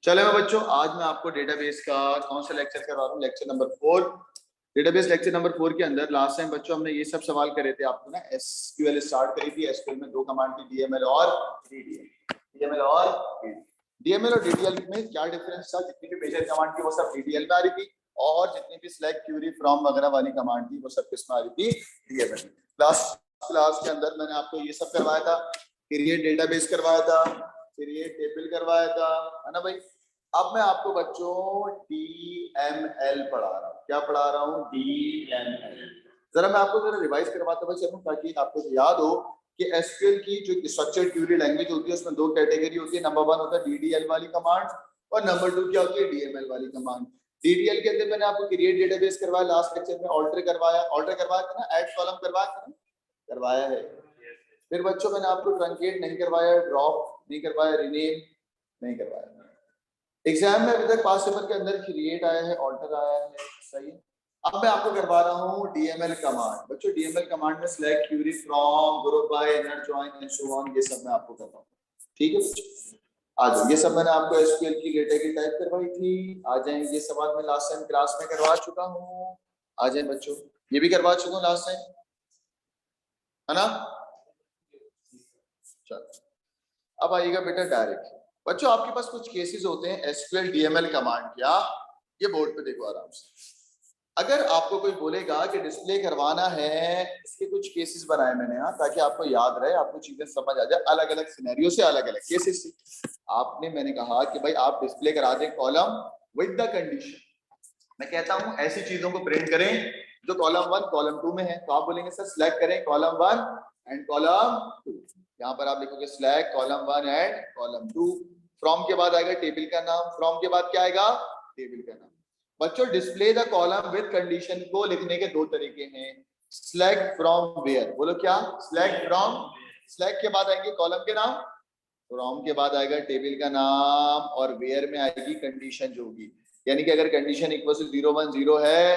चलो बच्चों, आज मैं आपको डेटाबेस का कौन सा लेक्चर करवा रहा हूँ, lecture number 4। Database lecture number 4 के अंदर लास्ट टाइम बच्चों हमने ये सब सवाल करे थे आपको ना। एसक्यूएल स्टार्ट करी थी। एसक्यूएल में दो कमांड थी, डीएमएल और डीडीएल। डीएमएल और डीडीएल में क्या डिफरेंस था? जितनी भी मेजर कमांड थी वो सब डीडीएल में आ रही थी, और जितनी भी सिलेक्ट, क्यूरी, फ्रॉम वगैरह वाली कमांड थी वो सब किसमें आ रही थी? डीएमएल। लास्ट क्लास के अंदर मैंने आपको ये सब करवाया था, क्रिएट डेटाबेस करवाया था, क्रिएट टेबल करवाया था, है ना भाई। अब मैं आपको बच्चों डीएमएल पढ़ा रहा हूँ। क्या पढ़ा रहा हूँ? डीएमएल। जरा मैं आपको जरा रिवाइज करवाता हुआ चलूं ताकि आपको याद हो कि एसक्यूएल की जो स्ट्रक्चर्ड क्वेरी लैंग्वेज होती है उसमें दो कैटेगरी होती है। नंबर 1 होता है डीडीएल वाली कमांड, और नंबर 2 क्या होती है? डीएमएल वाली कमांड। डीडीएल के अंदर मैंने आपको क्रिएट डेटाबेस करवाया, लास्ट लेक्चर में ऑल्टर करवाया था ना, ऐड कॉलम करवाया था ना, करवाया है। फिर बच्चों मैंने आपको ट्रंकेट नहीं करवाया, ड्रॉप नहीं करवाया, रीनेम नहीं करवाया। एग्जाम में अभी तक पास पेपर के अंदर क्रिएट आया है, ऑल्टर आया है, सही। अब मैं आपको करवा रहा हूँ डीएमएल कमांड। बच्चों डीएमएल कमांड में select, query, from, group by, inner join and so on, ये सब मैं आपको करवा रहा हूँ। ठीक है बच्चों, आ जाओ। ये सब मैंने आपको एसक्यूएल की कैटेगरी टाइप करवाई थी। आ जाए, ये सवाल मैं लास्ट टाइम क्लास में करवा चुका हूँ। आ जाए बच्चों, ये भी करवा चुका हूँ लास्ट टाइम, है ना। चलो अब आइएगा बेटा डायरेक्ट। बच्चों आपके पास कुछ केसेस होते हैं एसक्यूएल डीएमएल कमांड। क्या? ये बोर्ड पे देखो आराम से। अगर आपको कोई बोलेगा कि डिस्प्ले करवाना है, इसके कुछ केसेस बनाए मैंने यहाँ ताकि आपको याद रहे, आपको चीजें समझ आ जाए, अलग अलग सिनेरियो से, अलग अलग केसेस से। आपने, मैंने कहा कि भाई आप डिस्प्ले करा दें कॉलम विद द कंडीशन। मैं कहता हूं ऐसी चीजों को प्रिंट करें जो कॉलम 1 कॉलम 2 में है, तो आप बोलेंगे सर सिलेक्ट करें कॉलम 1 एंड कॉलम 2। यहाँ पर आप लिखोगे select column 1 and column 2। From के बाद आएगा टेबल का नाम, फ्रॉम के बाद क्या आएगा? टेबल का नाम। बच्चों display the column with condition को लिखने के दो तरीके हैं। सिलेक्ट फ्रॉम वेयर, बोलो क्या? Select from. सिलेक्ट के बाद आएंगे कॉलम के नाम, फ्रॉम के बाद आएगा टेबल का नाम, और वेयर में आएगी कंडीशन जो होगी। यानी कि अगर कंडीशन इक्वल टू 0 1 0 है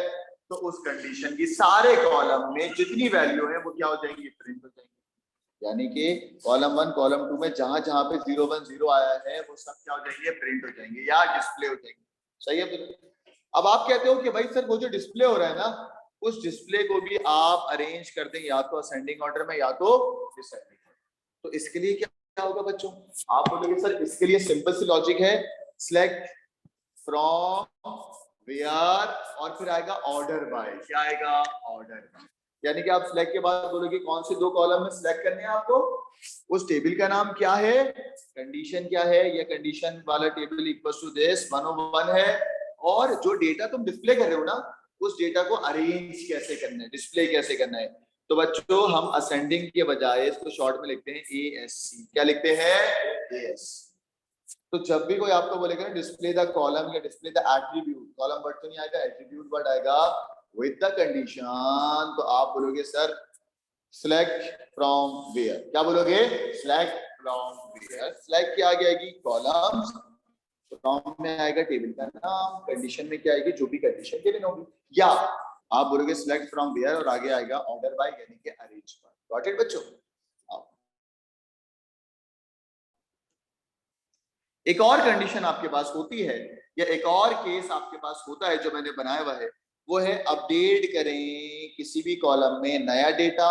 तो उस कंडीशन की सारे कॉलम में जितनी वैल्यू है वो क्या हो जाएंगी? प्रिंट हो जाएंगी। यानी कि कॉलम 1 कॉलम 2 में जहां जहां पे 0 1 0 आया है वो सब क्या हो जाएंगे? प्रिंट हो जाएंगे या डिस्प्ले हो जाएंगे। सही है। अब आप कहते हो कि भाई सर वो जो डिस्प्ले हो रहा है ना, उस डिस्प्ले को भी आप अरेंज कर दें या तो असेंडिंग ऑर्डर में या तो डिसेंडिंग। तो इसके लिए क्या होगा बच्चों? आप बोलोगे सर इसके लिए सिंपल सी लॉजिक है, सिलेक्ट फ्रॉम, वेयर, और फिर आएगा ऑर्डर बाय। क्या आएगा? Order by. यानी कि आप सिलेक्ट के बाद बोलोगे कौन से दो कॉलम में सिलेक्ट करने हैं आपको, उस टेबल का नाम क्या है, कंडीशन क्या है, ये कंडीशन वाला टेबल इक्वल टू दिस 101 है, और जो डेटा तुम डिस्प्ले कर रहे हो ना उस डेटा को अरेंज कैसे करना है, डिस्प्ले कैसे करना है। तो बच्चों हम असेंडिंग के बजाय इसको शॉर्ट में लिखते हैं ASC। क्या लिखते हैं? ASC। तो जब भी कोई आपको बोलेगा ना डिस्प्ले द कॉलम या display the attribute, column word तो नहीं आएगा, एट्रीब्यूट वर्ड आएगा विद द कंडीशन, तो आप बोलोगे सर सिलेक्ट फ्रॉम वेयर। क्या बोलोगे? Select from where. सिलेक्ट क्या आ जाएगी? कॉलम्स, फ्रॉम में आएगा टेबल का नाम, कंडीशन में क्या आएगी? जो भी कंडीशन गिवन होगी। या आप बोलोगे सिलेक्ट फ्रॉम वेयर और आगे आएगा ऑर्डर बाय यानी कि अरेंज बाय। गॉट इट बच्चों? एक और कंडीशन आपके पास होती है या एक और केस आपके पास होता है जो मैंने बनाया हुआ है, वो है अपडेट करें किसी भी कॉलम में नया डेटा।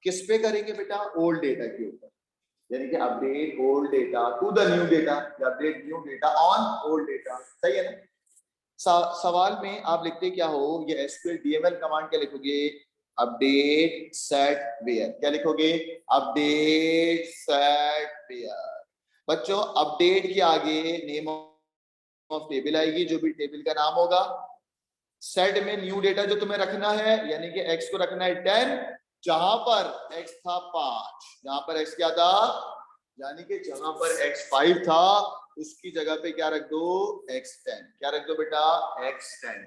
किस पे करेंगे बेटा? ओल्ड डेटा के ऊपर। यानी कि update old data to the new data, या update new data on old data. सही है ना। सवाल में आप लिखते क्या हो, ये एसक्यूएल डीएमएल कमांड क्या लिखोगे? Update set where. क्या लिखोगे? Update set where. बच्चों अपडेट के आगे नेम ऑफ टेबल आएगी, जो भी टेबल का नाम होगा। सेट में न्यू डेटा जो तुम्हें रखना है, यानी कि एक्स को रखना है 10, जहां पर एक्स था 5, जहां पर एक्स क्या था, यानी कि जहां पर एक्स 5 था उसकी जगह पे क्या रख दो? x10। क्या रख दो बेटा? x10।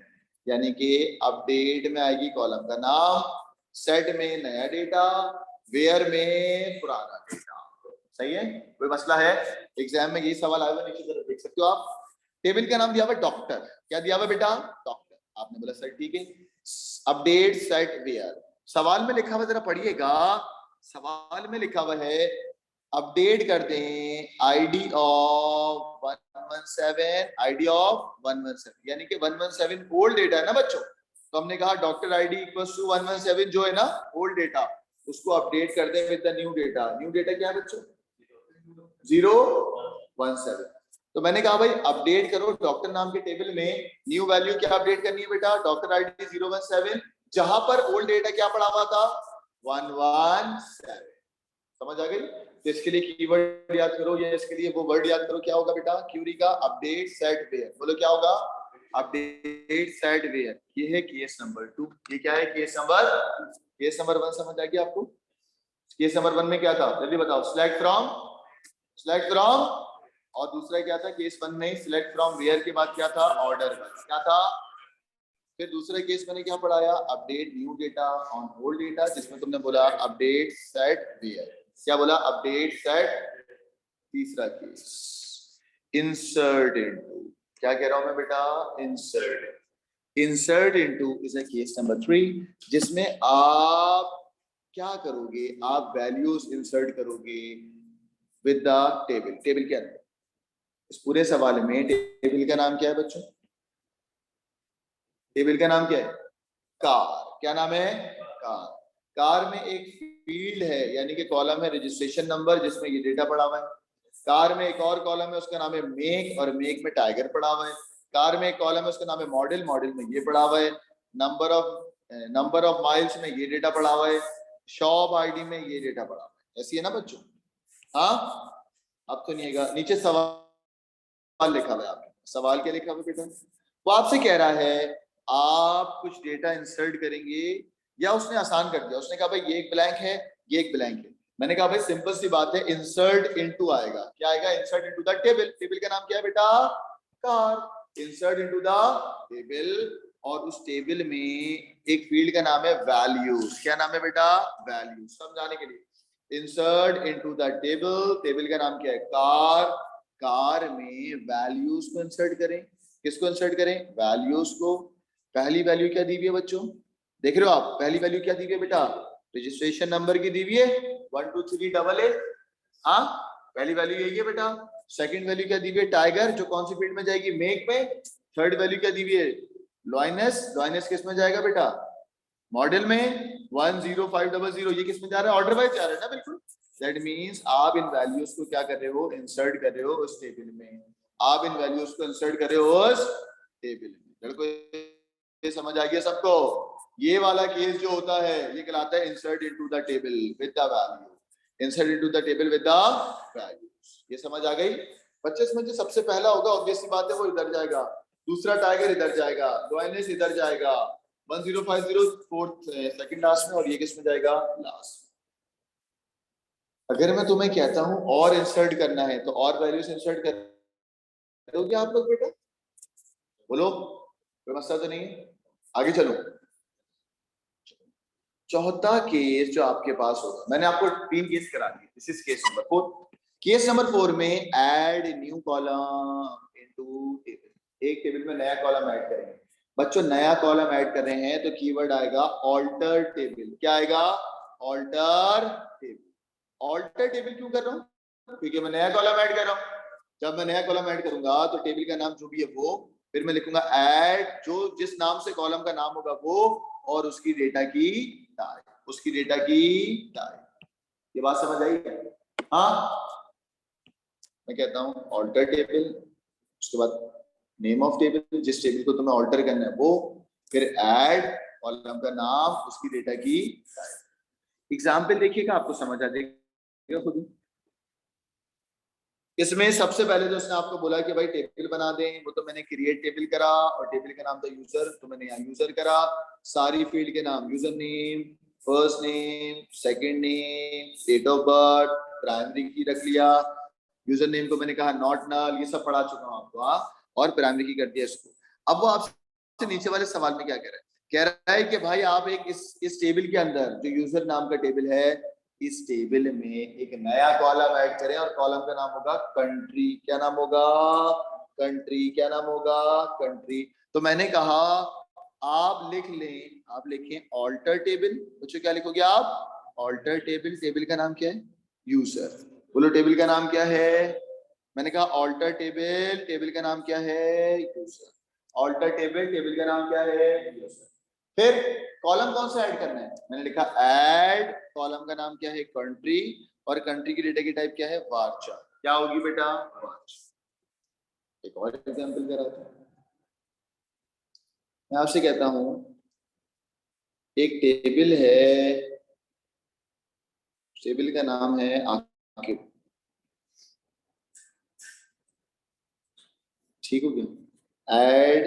यानी कि अपडेट में आएगी कॉलम का नाम, सेट में नया डेटा, वेयर में पुराना डेटा। सही है? कोई मसला है? एग्जाम में यही सवाल आया हुआ, नीचे जरा देख सकते हो आप। टेबल का नाम दिया हुआ डॉक्टर। क्या दिया हुआ बेटा? डॉक्टर। आपने बोला सर ठीक है, अपडेट सेट वेयर। सवाल में लिखा हुआ जरा पढ़िएगा, सवाल में लिखा हुआ है अपडेट कर दें आईडी ऑफ 1 117 आईडी ऑफ 117, यानी कि 117 ओल्ड डेटा है ना बच्चों। तो हमने कहा डॉक्टर आईडी इक्वल्स टू 117 जो है ना ओल्ड डेटा, उसको अपडेट कर दें with the new data. New data क्या है बच्चों? 017। तो मैंने कहा भाई अपडेट करो डॉक्टर नाम के टेबल में, न्यू वैल्यू क्या अपडेट करनी है बेटा? डॉक्टर आईडी 017, जहां पर ओल्ड डेटा क्या पड़ा हुआ था? 117। समझ आ गई? तो इसके लिए कीवर्ड याद करो, या इसके लिए वो वर्ड याद करो, क्या होगा बेटा? क्यूरी का अपडेट सेट वेयर। बोलो क्या होगा? Update set where. ये है केस नंबर 2। ये क्या है? केस नंबर 1 समझ आ गया आपको? केस नंबर 1 में क्या था जल्दी बताओ? सिलेक्ट फ्रॉम, और दूसरा क्या था केस 1 में? सिलेक्ट फ्रॉम वेयर के बाद क्या था? ऑर्डर। क्या था? फिर दूसरा केस मैंने क्या पढ़ाया? Update new data on old data, जिसमें तुमने बोला अपडेट सेट वेयर। क्या बोला? Update set. तीसरा केस इंसर्ट इनटू। क्या कह रहा हूं मैं बेटा? Insert into is a case number 3, जिसमें आप क्या करोगे? आप वैल्यूज इंसर्ट करोगे विद द टेबल। टेबल के अंदर इस पूरे सवाल में टेबल का नाम क्या है बच्चों? टेबल का नाम क्या है? कार। क्या नाम है? कार। कार में एक फील्ड है यानी कि कॉलम है रजिस्ट्रेशन नंबर, जिसमें ये डेटा पड़ा हुआ है। कार में एक और कॉलम है, उसका नाम है मेक, और मेक में टाइगर पड़ा हुआ है। कार में एक कॉलम है, उसका नाम है मॉडल, मॉडल में ये पड़ा हुआ है। नंबर ऑफ माइल्स में ये डेटा पड़ा हुआ है। शॉप आईडी में ये डेटा पड़ा हुआ है। ऐसी है ना बच्चों? हाँ, अब तो नहीं है। नीचे सवाल लिखा हुआ है आपके। सवाल क्या लिखा हुआ है बेटा? वो आपसे कह रहा है आप कुछ डेटा इंसर्ट करेंगे, या उसने आसान कर दिया, उसने कहा भाई ये एक ब्लैंक है, ये एक ब्लैंक है। मैंने कहा भाई सिंपल सी बात है, इंसर्ट इनटू आएगा। क्या आएगा? Insert into the table. Table का नाम क्या है बेटा? Car. Insert into the table, और उस टेबल में एक फील्ड का नाम है वैल्यूज। क्या नाम है बेटा? वैल्यूज। समझाने के लिए insert into the table, table का नाम क्या है? कार। कार में वैल्यूज को इंसर्ट करें। किसको इंसर्ट करें? वैल्यूज को। पहली वैल्यू क्या दी हुई है बच्चों? देख रहे हो आप? पहली वैल्यू क्या दी हुई है बेटा? रजिस्ट्रेशन नंबर की दी हुई है 12388। हाँ, पहली वैल्यू यही है बेटा। सेकंड वैल्यू क्या दी हुई है? टाइगर, जो कौन सी फील्ड में जाएगी? मेक में। थर्ड वैल्यू क्या दी हुई है? लॉइनस, लॉइनस किस में जाएगा बेटा? मॉडल में। 10500, ये किस में जा रहा है? ऑर्डर वाइज जा रहा है ना? बिल्कुल। दैट मींस आप इन वैल्यूज को क्या कर रहे हो? इंसर्ट कर रहे हो उस टेबल में। आप इन वैल्यूज को इंसर्ट कर रहे हो उस टेबल में। लड़कों ये समझ आ गया सबको? ये वाला केस जो होता है ये कहलाता है insert into the table with the value. Insert into the table with the values. ये समझ आ गई बच्चे? इसमें जो सबसे पहला होगा ऑब्वियस सी बात है वो इधर जाएगा, दूसरा टाइगर इधर जाएगा, लॉइनस इधर जाएगा, 1050 फोर्थ सेकंड लास्ट में, और ये किस में जाएगा? लास्ट। अगर मैं तुम्हें कहता हूं और इंसर्ट करना है तो और वैल्यूज इंसर्ट करोगे आप लोग बेटा? बोलो, कोई मसला तो नहीं है? आगे चलो। चौथा केस जो आपके पास होगा, मैंने आपको 3 केस करा दिए। This is case number 4। Case number 4 में add new column into table. एक टेबल में नया कॉलम ऐड करेंगे बच्चों। नया कॉलम ऐड कर रहे हैं तो कीवर्ड आएगा ऑल्टर टेबल। क्या आएगा? Alter table. ऑल्टर टेबल क्यों कर रहा हूं? क्योंकि मैं नया कॉलम ऐड कर रहा हूं। जब मैं नया कॉलम ऐड करूंगा तो टेबल का नाम जो भी है वो, फिर मैं लिखूंगा ऐड, जो जिस नाम से कॉलम का नाम होगा वो, और उसकी डेटा की टाइप, उसकी डेटा की टाइप। ये बात समझ आई? हाँ, मैं कहता हूं ऑल्टर टेबल, उसके बाद नेम ऑफ टेबल, जिस टेबल को तुम्हें ऑल्टर करना है वो, फिर ऐड कॉलम का नाम, उसकी डेटा की टाइप। एग्जाम्पल देखिएगा आपको समझ आ जाएगा खुद ही। इसमें सबसे पहले जो उसने आपको बोला कि भाई टेबल बना दें, वो तो मैंने क्रिएट टेबल करा, और टेबल का नाम था यूजर, तो मैंने यहाँ यूजर करा। सारी फील्ड के नाम, user name, first name, second name, date of birth, primary key रख लिया। यूजर नेम को मैंने कहा नॉट नल, ये सब पढ़ा चुका हूँ आपको। हाँ, और प्राइमरी की कर दिया इसको। अब वो आपसे नीचे वाले सवाल में क्या कह रहा है? कह रहा है कि भाई आप एक इस टेबल के अंदर जो यूजर नाम का टेबल है, इस टेबल में एक नया कॉलम ऐड करें, और कॉलम का नाम होगा कंट्री। क्या नाम होगा? कंट्री। क्या नाम होगा? कंट्री। तो मैंने कहा आप लिख लें, आप लिखें ऑल्टर टेबल। बच्चों क्या लिखोगे आप? Alter table. टेबल का नाम क्या है? यूजर। बोलो टेबल का नाम क्या है? मैंने कहा ऑल्टर टेबल, टेबल का नाम क्या है, यूजर। ऑल्टर टेबल, टेबल का नाम क्या है, यूजर। फिर कॉलम कौन सा ऐड करना है, मैंने लिखा ऐड, कॉलम का नाम क्या है, कंट्री, और कंट्री की डेटा की टाइप क्या है, वारचार। क्या होगी बेटा, वारचार। एक और एग्जांपल कराता हूं, मैं आपसे कहता हूं एक टेबल है, टेबल का नाम है आकिब, ठीक हो गया। ऐड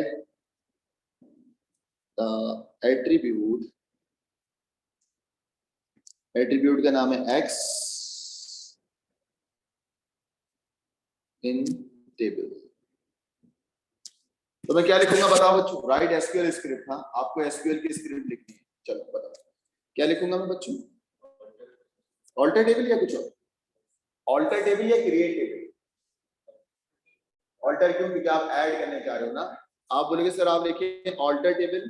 द एट्रीब्यूट, एट्रीब्यूट का नाम है एक्स इन टेबल। तो मैं क्या लिखूंगा बताओ बच्चों, राइट एसक्यूएल स्क्रिप्ट। हाँ आपको एसक्यूएल की स्क्रिप्ट लिखनी है, चलो बताओ क्या लिखूंगा मैं बच्चों, ऑल्टर टेबल या कुछ और, ऑल्टर टेबल या क्रिएट टेबल। ऑल्टर क्यों, क्योंकि आप ऐड करने जा रहे हो ना। आप बोलेंगे सर आप लिखिए ऑल्टर टेबल,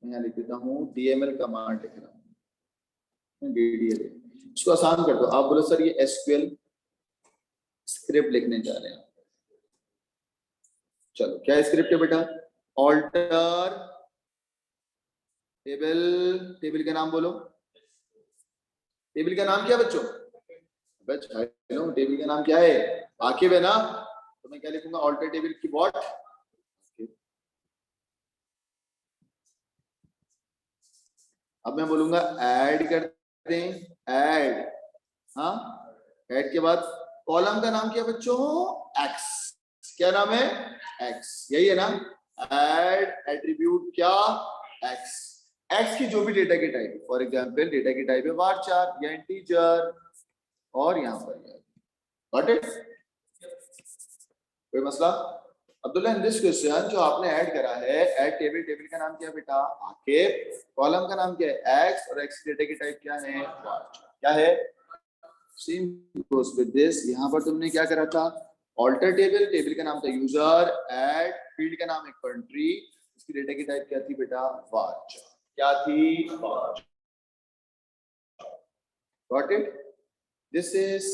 मैं यहाँ लिख देता हूँ डीएमएल कमांड लिख रहा हूँ, डीडीएल, इसको आसान कर दो। आप बोलो सर ये एसक्यूएल स्क्रिप्ट लिखने जा रहे हैं, चलो क्या स्क्रिप्ट है बेटा, ऑल्टर टेबल, टेबल का नाम बोलो, टेबल का नाम क्या बच्चों, हेलो टेबल का नाम क्या है, आकिब है ना। तो मैं क्या लिखूंगा, ऑल्टर टेबल की वॉट, अब मैं बोलूंगा ऐड करते हैं, ऐड, हाँ ऐड के बाद कॉलम का नाम क्या बच्चों, एक्स, क्या नाम है, एक्स, यही है ना। ऐड एट्रीब्यूट क्या, एक्स, एक्स की जो भी डेटा की टाइप, फॉर एग्जांपल डेटा की टाइप है वारचार या इंटीजर, और यहां पर गॉट इट, कोई मसला। अब्दुल्ला इन दिस क्वेश्चन जो आपने ऐड करा है, ऐड टेबल, टेबल का नाम क्या है बेटा, आकिब, कॉलम का नाम क्या है, एक्स, और एक्स डेटा की टाइप क्या है, वारचार, क्या है, सेम गोस विद दिस। यहां पर तुमने क्या करा था, ऑल्टर टेबल, टेबल का नाम था यूजर, ऐड, फील्ड का नाम है कंट्री, इसकी डेटा की टाइप क्या थी बेटा, वारचार, क्या थी, वारचार, got it. This is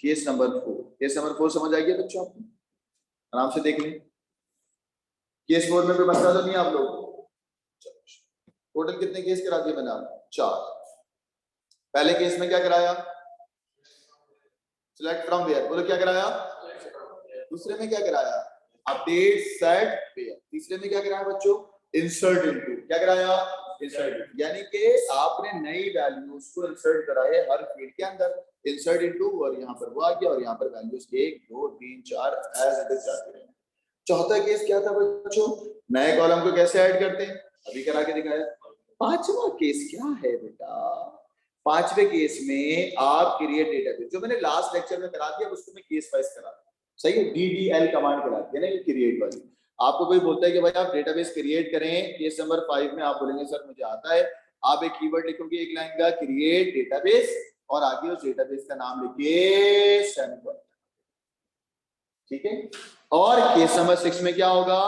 case number 4। Case number 4 समझ आ गया बच्चों आपको, आराम से देख लें। केस 4 में कोई मसला तो नहीं है आप लोग, टोटल कितने केस करा दिए मैंने आपको, 4। पहले केस में क्या कराया, सिलेक्ट फ्रॉम वेयर, बोलो क्या कराया, दूसरे में क्या कराया, अपडेट सेट पेयर, तीसरे में क्या कराया बच्चों, इंसर्ट इनटू, क्या कराया, इंसर्ट, यानी कि आपने नई वैल्यूज को इंसर्ट कराए हर फील्ड के अंदर, इंसर्ट इनटू, और यहाँ पर वो आ गया, और यहाँ पर वैल्यूज 1 2 3 4 एज इट इज जाते रहे। चौथा केस क्या था बच्चों, नए कॉलम को कैसे ऐड करते हैं, अभी करा के दिखाया। पांचवा केस क्या है बेटा, पांचवे केस में आप क्रिएट डेटाबेस, जो मैंने लास्ट लेक्चर में करा दिया उसको मैं केस वाइज करा दिया, सही है, डीडीएल कमांड करा दिया ना, ये क्रिएट वाली। आपको कोई बोलता है कि भाई आप डेटाबेस क्रिएट करें, केस नंबर 5 में आप बोलेंगे सर मुझे आता है, आप एक कीवर्ड लिखोगे एक लाइन का, क्रिएट डेटाबेस, और आगे उस डेटाबेस का नाम लिखिए सेमीकोलन, ठीक है। और केस नंबर 6 में क्या होगा,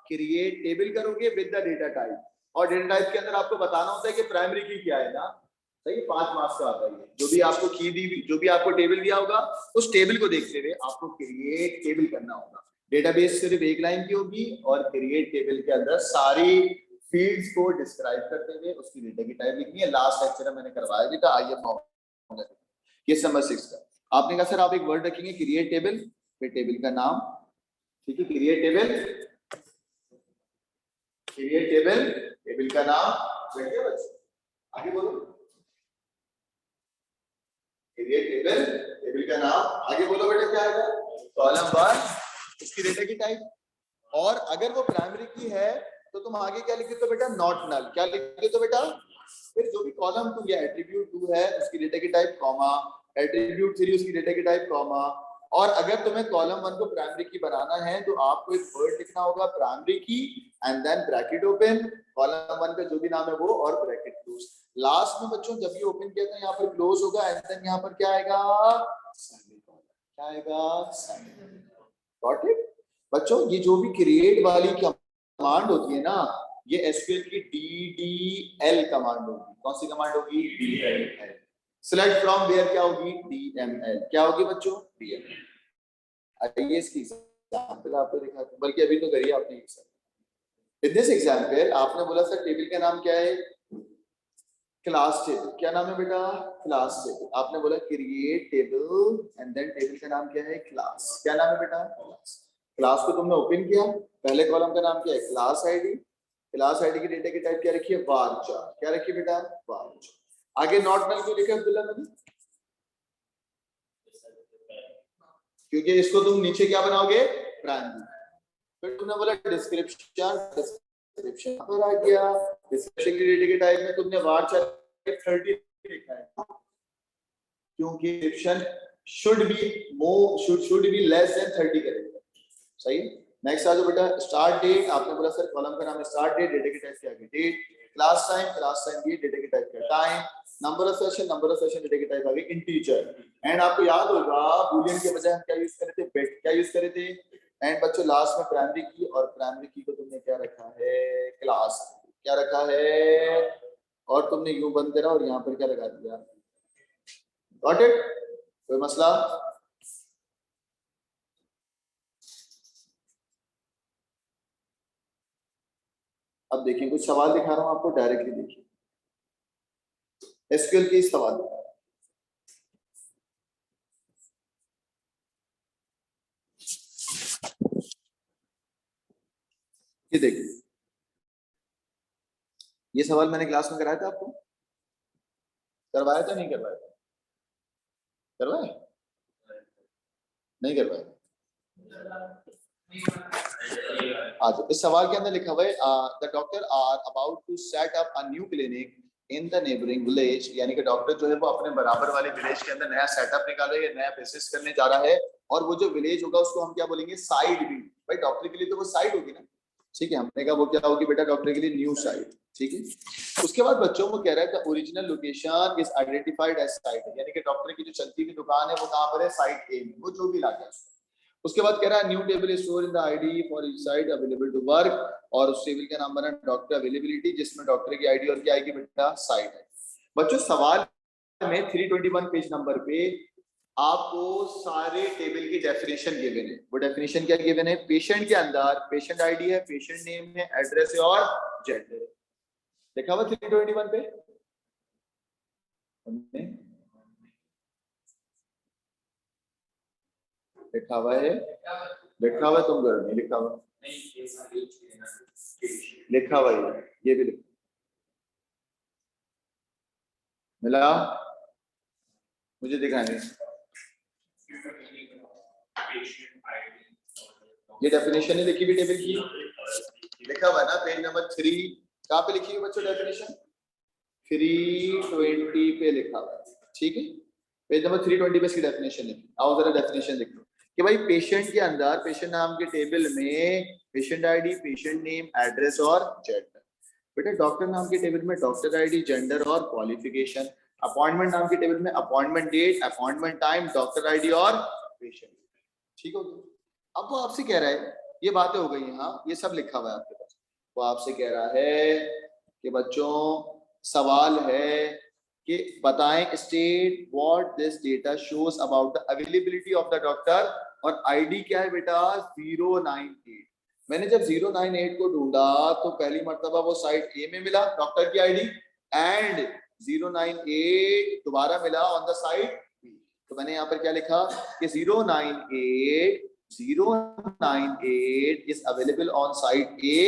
क्रिएट टेबल करोगे विद द डेटा टाइप, और डेटा टाइप के अंदर आपको बताना होता है कि प्राइमरी की क्या है ना, सही है, 5 मार्क्स का आता है। जो भी आपको की दी, जो भी आपको टेबल दिया होगा उस टेबल को देखते हुए आपको क्रिएट टेबल करना होगा। डेटाबेस सिर्फ एक लाइन की होगी, और क्रिएट टेबल के अंदर सारी फील्ड्स को डिस्क्राइब करते हुए उसकी डेटा की टाइप लिखनी है। लास्ट लेक्चर में मैंने करवाया भी था, आइए केस नंबर 6 का। आपने कहा सर आप एक वर्ड रखेंगे क्रिएट टेबल, फिर टेबल का नाम, ठीक है, create table, create table, table का नाम, बैठिए बच्चे आगे बोलो, क्रिएट टेबल, टेबल का नाम, आगे बोलो बेटा क्या आएगा, कॉलम 1, उसकी डेटा की टाइप, और अगर वो प्राइमरी की है तो तुम आगे क्या लिख देते हो बेटा, नॉट नल, क्या लिख देते हो बेटा, फिर जो भी कॉलम 2 या एट्रीब्यूट 2 है उसकी डेटा की टाइप कॉमा, एट्रीब्यूट 3 उसकी डेटा की टाइप कॉमा, और अगर तुम्हें कॉलम 1 को प्राइमरी की बनाना है तो आपको एक वर्ड लिखना होगा primary key, and then bracket open, column 1 का जो भी नाम है वो, और ब्रैकेट क्लोज। लास्ट में बच्चों जब ये ओपन किया था यहाँ पर क्लोज होगा, एंड देन यहाँ पर क्या आएगा, सेमीकोलन, क्या आएगा, सेमीकोलन, गॉट इट। बच्चों ये जो भी क्रिएट वाली कमांड होती है ना, ये एसक्यूएल की डीडीएल कमांड होगी। कौन सी कमांड होगी, डीडीएल। सिलेक्ट फ्रॉम वेयर क्या होगी, डीएमएल, क्या होगी बच्चों, डीएमएल। आईएएस की एग्जाम्पल आपको दिखा, बल्कि अभी तो करिए आपने एग्जाम्पल। इन दिस एग्जाम्पल आपने बोला सर टेबल का नाम क्या है, क्लास टेबल। क्या नाम है बेटा, क्लास टेबल। आपने बोला create table and then table का नाम क्या है, क्लास। क्या नाम है बेटा, क्लास। क्लास को तुमने ओपन किया, पहले कॉलम का नाम क्या है, क्लास आईडी। क्लास आईडी की डेटा की टाइप क्या रखी है, varchar। क्या रखी है बेटा, varchar। आगे नॉट नल क्यों लिखा है अब्दुल्ला मैंने, क्योंकि इसको तुम नीचे क्या बनाओगे, प्राइमरी। फिर तुमने बोला डिस्क्रिप्शन पर आ गया, डिस्क्रिप्शन की डेटा के टाइप में तुमने varchar 30 लिखा है, क्योंकि description should be less than 30 करेगा। सही। नेक्स्ट आ जाओ बेटा, स्टार्ट डेट। आपने बोला सर कॉलम का नाम है स्टार्ट डेट, डेटा की टाइप क्या है, डेट। क्लास टाइम की डेटा की टाइप क्या है, time. Number of session data की टाइप आ गई इंटीजर। एंड आपको याद होगा बूलियन के बजाय हम क्या यूज करे थे, बिट। क्या यूज करे थे। एंड बच्चों लास्ट में प्राइमरी की, और प्राइमरी की को तुमने क्या रखा है, क्लास। क्या रखा है, और तुमने यूं बंद करा और यहाँ पर क्या लगा दिया, गॉट इट। कोई मसला। अब देखिए कुछ सवाल दिखा रहा हूं आपको, डायरेक्टली देखिए एसक्यूएल के सवाल दिखा रहा हूं। ये देखिए, ये सवाल मैंने क्लास में कराया था आपको, करवाया था नहीं करवाया था, करवाया नहीं करवाया। आज इस सवाल के अंदर लिखा हुआ है the doctor are about to set up a new clinic in the neighbouring village. यानी कि डॉक्टर जो है वो अपने बराबर वाले विलेज के अंदर नया सेटअप निकाले, नया बिजनेस करने जा रहा है, और वो जो विलेज होगा उसको हम क्या बोलेंगे, साइड भी। भाई डॉक्टर के लिए तो वो साइड होगी ना, ठीक है। हमने कहा वो क्या होगी बेटा, डॉक्टर के लिए न्यू साइड, ठीक है। उसके बाद बच्चों को कह रहा है the original location is identified as site, यानी कि डॉक्टर की जो चलती हुई दुकान है वो कहां पर है, साइट ए में, वो जो भी लाता है। उसके बाद कह रहा है new table store in the ID for each site available to work, और उस टेबल का नाम बना डॉक्टर अवेलेबिलिटी, जिसमें डॉक्टर की आईडी और क्या आएगी बेटा, साइट है। बच्चों सवाल में 321 पेज नंबर पे आपको सारे टेबल की डेफिनेशन गिवन है। वो डेफिनेशन क्या गिवन है, पेशेंट के अंदर पेशेंट आईडी है, पेशेंट नेम है, एड्रेस है और जेंडर है। देखा हुआ 321 पे हमने लिखा हुआ है, लिखा हुआ तुम घर में लिखा हुआ, लिखा हुआ है, ये भी लिखा मिला, मुझे दिखाएंगे। ये डेफिनेशन है लिखी हुई टेबल की, लिखा हुआ है ना पेज नंबर 3। कहाँ पे लिखी हुई बच्चों डेफिनेशन, 320 पे लिखा हुआ है, ठीक है। पेज नंबर 320 पे इसकी डेफिनेशन लिखी। आओ जरा डेफिनेशन लिख लो कि भाई पेशेंट के अंदर पेशेंट नाम के टेबल में patient ID, patient name, address और जेंडर। बेटा डॉक्टर नाम के टेबल में डॉक्टर आईडी, जेंडर और क्वालिफिकेशन। अपॉइंटमेंट नाम के टेबल में appointment date, appointment time, doctor ID और पेशेंट, ठीक हो गया। अब वो आपसे कह रहा है, ये बातें हो गई यहाँ, ये सब लिखा हुआ है आपके पास। वो आपसे कह रहा है कि बच्चों सवाल है कि बताएं state what this data shows about the availability of the doctor, और आईडी क्या है बेटा 098। मैंने जब 098 को ढूंढा तो पहली मर्तबा वो साइट ए में मिला डॉक्टर की आईडी, एंड 098 दोबारा मिला ऑन द साइट बी। तो मैंने यहाँ पर क्या लिखा कि 098 is available on site A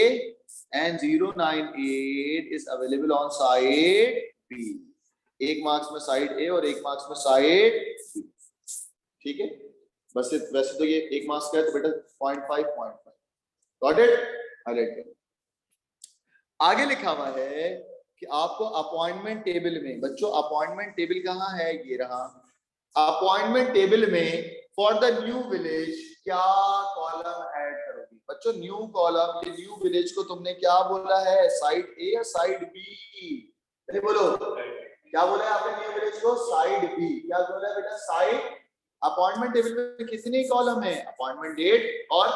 and 098 is available on site B। एक मार्क्स में साइड ए और एक मार्क्स में साइड बी, ठीक है। वैसे तो ये एक मार्क्स का है तो बेटा 0.5 गॉट इट, हाईलाइट करो। आगे लिखा हुआ है कि आपको अपॉइंटमेंट टेबल में, बच्चों अपॉइंटमेंट टेबल कहाँ है, ये रहा। अपॉइंटमेंट टेबल में फॉर द न्यू विलेज क्या कॉलम ऐड करोगे बच्चों, न्यू कॉलम। ये न्यू विलेज को तुमने क्या बोला है, साइड ए या साइड बी, नहीं बोलो क्या बोला है आपने न्यू विलेज को, साइड बी। क्या बोला है बेटा, साइड। अपॉइंटमेंट टेबल में कितने कॉलम है, अपॉइंटमेंट डेट और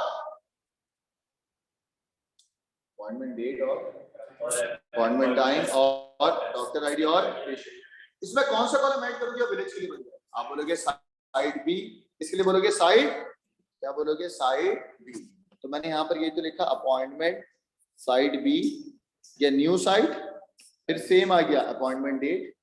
अपॉइंटमेंट टाइम और डॉक्टर आईडी और पेशेंट। इसमें कौन सा कॉलम ऐड करोगे विलेज के लिए बन जाए, आप बोलोगे साइड बी, इसके लिए बोलोगे साइड क्या बोलोगे? Side B. तो मैंने यहाँ पर ये तो लिखा अपॉइंटमेंट साइड बी या न्यू साइट, फिर सेम आ गया अपॉइंटमेंट डेट,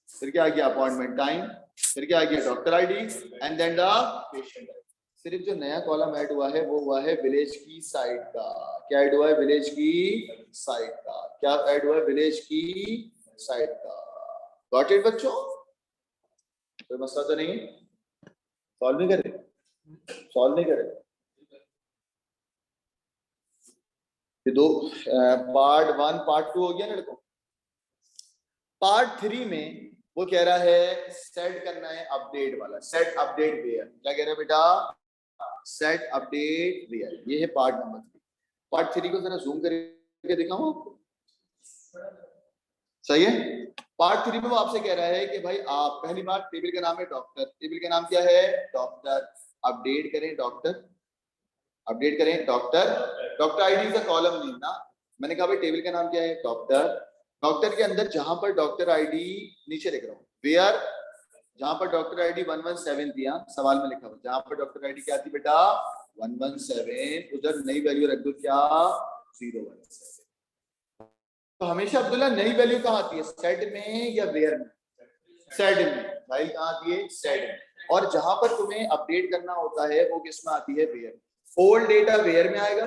फिर क्या आ गया अपॉइंटमेंट टाइम, फिर क्या आ गया doctor ID and then the patient ID. सिर्फ जो नया कॉलम ऐड हुआ है वो हुआ है विलेज की साइट का। क्या ऐड हुआ है? विलेज की साइट का। क्या ऐड हुआ है? विलेज की साइट का। गॉट इट बच्चों? कोई मसला तो नहीं? सॉल्व नहीं कर रहे? सॉल्व नहीं कर रहे? ये दो पार्ट 1 पार्ट 2 हो गया ना लड़कों। पार्ट 3 में वो कह रहा है सेट करना है अपडेट वाला, सेट अपडेट वेयर। क्या कह रहा है बेटा? Set update where. ये है पार्ट नंबर 3। पार्ट 3 को जरा जूम करके दिखाऊं आपको, सही है? पार्ट 3 में वो आपसे कह रहा है कि भाई आप पहली बात टेबल का नाम है डॉक्टर, टेबल का नाम क्या है? डॉक्टर। अपडेट करें डॉक्टर, अपडेट करें doctor. Doctor ID is a column name ना। मैंने कहा भाई टेबल का नाम क्या है? डॉक्टर। डॉक्टर के अंदर जहां पर डॉक्टर आईडी, नीचे लिख रहा हूं वेयर, जहां पर डॉक्टर आईडी 117 थी, सवाल में लिखा हुआ जहां पर डॉक्टर आईडी क्या थी बेटा? 117, उधर नई वैल्यू रख दो, क्या? 017। तो हमेशा अब्दुल्ला नई वैल्यू कहाँ आती है? सेट में या वेयर में? सेट में। भाई कहाँ आती है? सेट में। और जहां पर तुम्हें अपडेट करना होता है वो किस में आती है? वेयर। ओल्ड डेटा वेयर में आएगा,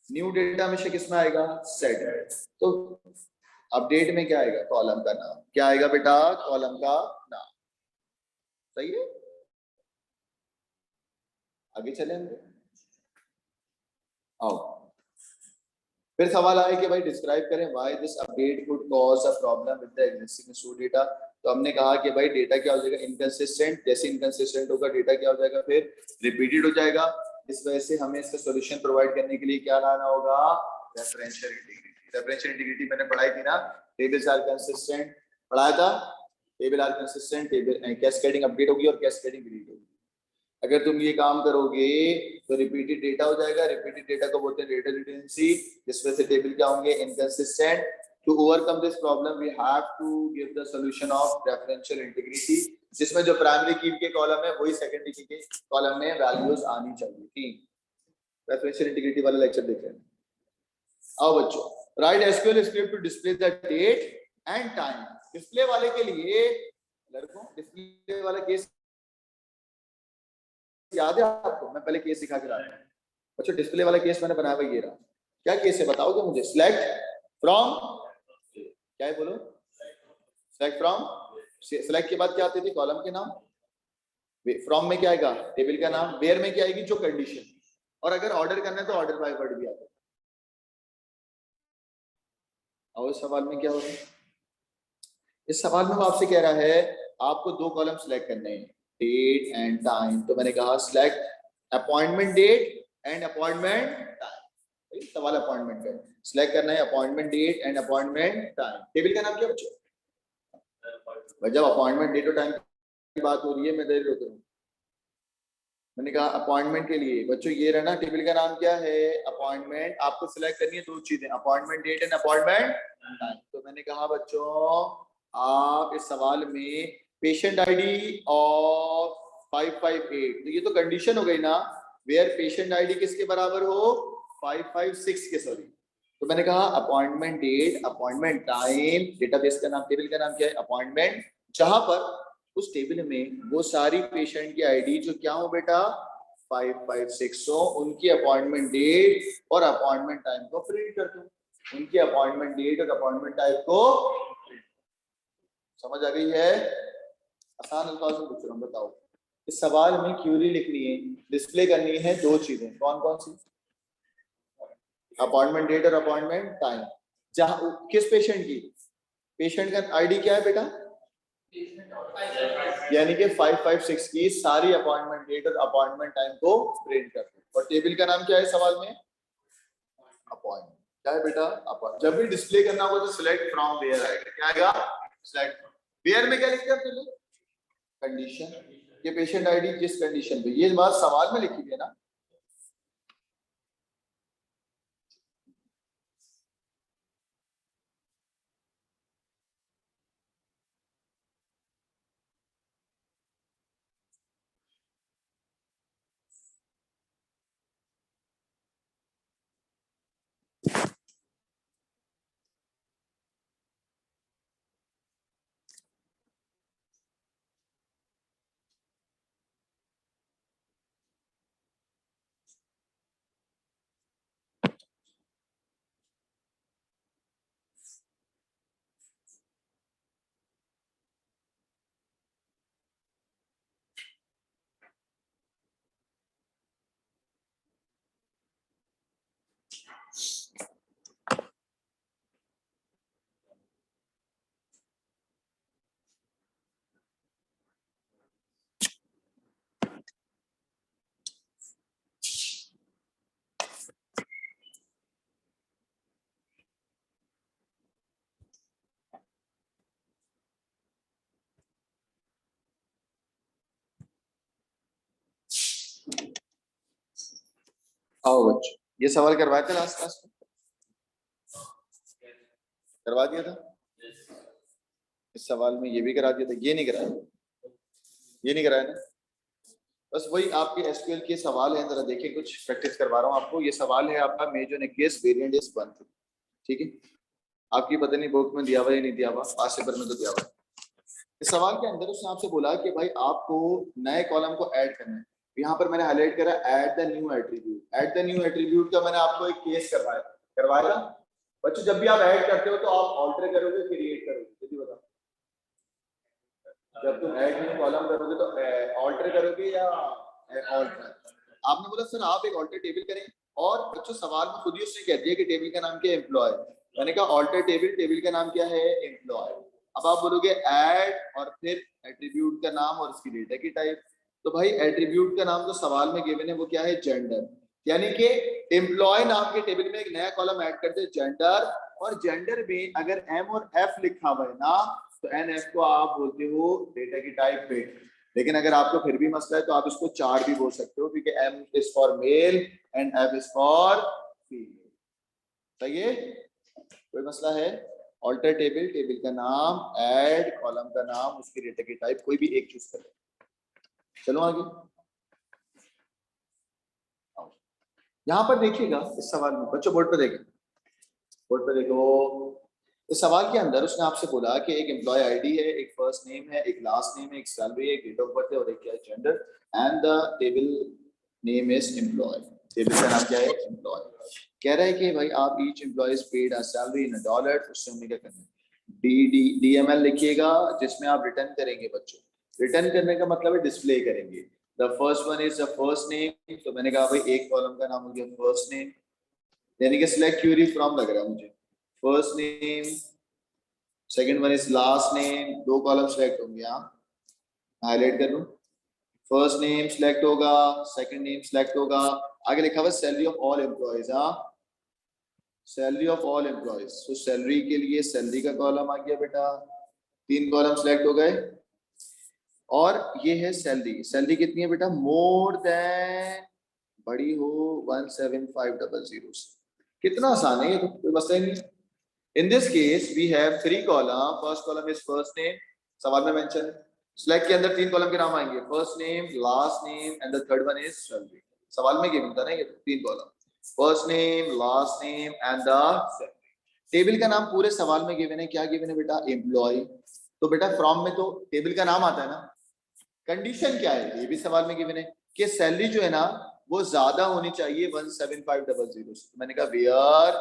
न्यू डेटा हमेशा किस में आएगा? सेट में। तो अपडेट में क्या आएगा? कॉलम का नाम। क्या आएगा बेटा? कॉलम का नाम। सही है? आगे चले हम। आओ, फिर सवाल आया कि भाई डिस्क्राइब करें why this update could cause a problem with the existing store data. तो हमने कहा कि भाई डेटा क्या हो जाएगा? इनकंसिस्टेंट। जैसे इनकंसिस्टेंट होगा डेटा क्या हो जाएगा? फिर रिपीटेड हो जाएगा। इस वजह से हमें इसका सॉल्यूशन प्रोवाइड करने के लिए क्या लाना होगा? Referential integrity. रेफरेंशियल इंटीग्रिटी मैंने पढ़ाई थी ना, टेबल्स आर कंसिस्टेंट, पढ़ाया था। Table are consistent, table cascading update होगी और कैस्केडिंग डिलीट होगी। अगर तुम ये काम करोगे तो रिपीटेड डेटा हो जाएगा। रिपीटेड डेटा को बोलते हैं डेटा रिडंडेंसी, जिसमें से टेबल क्या होंगे? Inconsistent. To overcome this problem we have to give the solution of referential integrity, जिसमें जो प्राइमरी की के कॉलम है वही सेकेंडरी की के कॉलम में वैल्यूज आनी चाहिए थी। रेफरेंशियल इंटीग्रिटी वाला लेक्चर देख रहे हैं। आओ बच्चों, write SQL script to display the date and time. Display वाले के लिए लड़कों, डिस्प्ले वाला केस याद है आपको? मैं पहले केस सिखा के रहा था बच्चों। डिस्प्ले वाला केस मैंने बनाया हुआ ये रहा। क्या केस है बताओगे मुझे? सिलेक्ट फ्रॉम, क्या है बोलो? Select from. सिलेक्ट के बाद क्या आती थी? कॉलम के नाम। फ्रॉम में क्या आएगा? टेबल का नाम। वेयर में क्या आएगी? जो कंडीशन। और अगर ऑर्डर करना है तो ऑर्डर बाय वर्ड भी आता है। और इस सवाल में क्या हो रहा है? इस सवाल में वो आपसे कह रहा है आपको दो कॉलम सिलेक्ट करने हैं, डेट एंड टाइम। तो मैंने कहा select appointment date and appointment time. सवाल अपॉइंटमेंट का, सिलेक्ट करना है appointment date and appointment time. Table का नाम क्या बच्चों? जब अपॉइंटमेंट डेट और टाइम की बात हो रही है मैं देर रोक रहा हूँ। मैंने कहा अपॉइंटमेंट के लिए बच्चों ये रहना, टेबल का नाम क्या है? अपॉइंटमेंट। आपको सिलेक्ट करनी है दो चीजें, appointment date and appointment time. तो मैंने कहा बच्चों आप इस सवाल में पेशेंट आईडी और 558, तो ये तो कंडीशन हो गई ना, वेयर पेशेंट आईडी किसके बराबर हो? 556 के, सॉरी। तो मैंने कहा appointment date appointment time, database का नाम, टेबल का नाम क्या है? अपॉइंटमेंट। जहां पर उस टेबल में वो सारी पेशेंट की आईडी जो क्या हो बेटा? 556 हो, उनकी अपॉइंटमेंट डेट और अपॉइंटमेंट टाइम को प्रिंट कर दो। उनकी अपॉइंटमेंट डेट और अपॉइंटमेंट टाइम को, समझ आ गई है? आसान अल्फाज में पूछ रहा हूँ, बताओ। इस सवाल में क्यूरी लिखनी है, डिस्प्ले करनी है दो चीजें, कौन कौन सी? अपॉइंटमेंट डेट और अपॉइंटमेंट टाइम। जहां किस पेशेंट की? पेशेंट का आईडी क्या है बेटा? यानी कि 556 की सारी अपॉइंटमेंट डेट और अपॉइंटमेंट टाइम को प्रिंट कर दो। और टेबल का नाम क्या है सवाल में? अपॉइंटमेंट। क्या है बेटा? अपॉइंटमेंट। जब भी डिस्प्ले करना होगा तो सिलेक्ट फ्रॉम वेयर आएगा। क्या आएगा? सिलेक्ट। वेयर में क्या लिखते हैं? कंडीशन। ये पेशेंट आईडी किस कंडीशन पे, ये बात सवाल में लिखी है ना। आओ बच्चों, ये सवाल करवाए थे लास्ट क्लास में? करवा दिया था। इस सवाल में ये भी करा दिया था, ये नहीं कराया, ये नहीं कराया ना। बस वही आपके एसक्यूएल के सवाल है, जरा देखिए, कुछ प्रैक्टिस करवा रहा हूँ आपको। ये सवाल है आपका मेजर केस वेरिएंट इज 1, ठीक है। आपकी पता नहीं बुक में दिया हुआ या नहीं दिया हुआ, पास पेपर में तो दिया हुआ है। इस सवाल के अंदर उसने आपसे बोला कि भाई आपको नए कॉलम को ऐड करना है। यहाँ पर मैंने हाईलाइट करा add the new attribute. Add the new attribute का मैंने आपको एक केस करवाया बच्चों। जब भी आप ऐड करते हो तो आप ऑल्टर करोगे, क्रिएट करोगे, जल्दी बताओ। जब तुम ऐड न्यू कॉलम करोगे तो ऑल्टर करोगे या ऑल्टर? आपने बोला सर आप एक ऑल्टर टेबल करें, और बच्चों सवाल में खुद ही उसने कह दिया कि टेबल का नाम क्या है, एम्प्लॉय। मैंने कहा ऑल्टर टेबल, टेबल का नाम क्या है, एम्प्लॉय। अब आप बोलोगे ऐड और फिर एट्रीब्यूट का नाम और उसकी डेटा की टाइप। तो भाई एट्रीब्यूट का नाम जो सवाल में गिवन है वो क्या है, जेंडर। यानी कि एम्प्लॉय नाम के टेबल में एक नया कॉलम ऐड करते हैं, जेंडर। और जेंडर में अगर एम और एफ लिखा हुआ है ना, तो एन एफ को आप बोलते हो डेटा की टाइप पे। लेकिन अगर आपको फिर भी मसला है तो आप इसको 4 भी बोल सकते हो, क्योंकि M is for male and F is for female. सही है, कोई मसला है? ऑल्टर टेबल, टेबल का नाम, ऐड कॉलम का नाम, उसकी डेटा की टाइप, कोई भी एक चूज करें। चलो आगे। यहां पर देखिएगा इस सवाल में बच्चों, बोर्ड पर देखें, बोर्ड पर देखो। इस सवाल के अंदर उसने आपसे बोला कि एक एम्प्लॉय आईडी है, एक फर्स्ट नेम है, एक लास्ट नेम है, एक सैलरी है, एक डेट ऑफ बर्थ है और एक क्या है, gender. And the table name is employ. Table का नाम क्या है, एम्प्लॉय। कह रहा है कि भाई आप each employ is paid a salary in dollar. उससे हमें क्या करना है, डीएमएल लिखिएगा, जिसमें आप रिटर्न करेंगे बच्चों। रिटर्न करने का मतलब है डिस्प्ले करेंगे। The first one is the first name. तो मैंने कहा भाई एक कॉलम का नाम हो गया फर्स्ट नेम, यानी कि सिलेक्ट क्यूरी फ्रॉम लग रहा है मुझे। First name, second one is last name, 2 column select होंगे। यहाँ हाईलाइट कर लूं, फर्स्ट नेम सिलेक्ट होगा, सेकंड नेम सिलेक्ट होगा। आगे लिखा हुआ सैलरी ऑफ ऑल एम्प्लॉयज। हाँ, सैलरी ऑफ ऑल एम्प्लॉयज। तो सैलरी के लिए सैलरी का कॉलम आ गया बेटा, 3 कॉलम सिलेक्ट हो गए। और ये है सैलरी। सैलरी कितनी है बेटा, मोर देन, बड़ी हो 17500। कितना आसान है ये, तो कोई मसला ही नहीं। In this case, we have 3 column. First column is first name. सवाल में mention. Select के अंदर 3 column के नाम आएंगे, first name, last name, and the third one is salary. सवाल में given था ना ये 3 column. First name, last name, and the salary. Table का नाम पूरे सवाल में given है, क्या given है बेटा, एम्प्लॉय। तो बेटा फ्रॉम में तो टेबल का नाम आता है ना। कंडीशन क्या है, ये भी सवाल में given है कि सैलरी जो है ना वो ज्यादा होनी चाहिए 17500 से। मैंने कहा where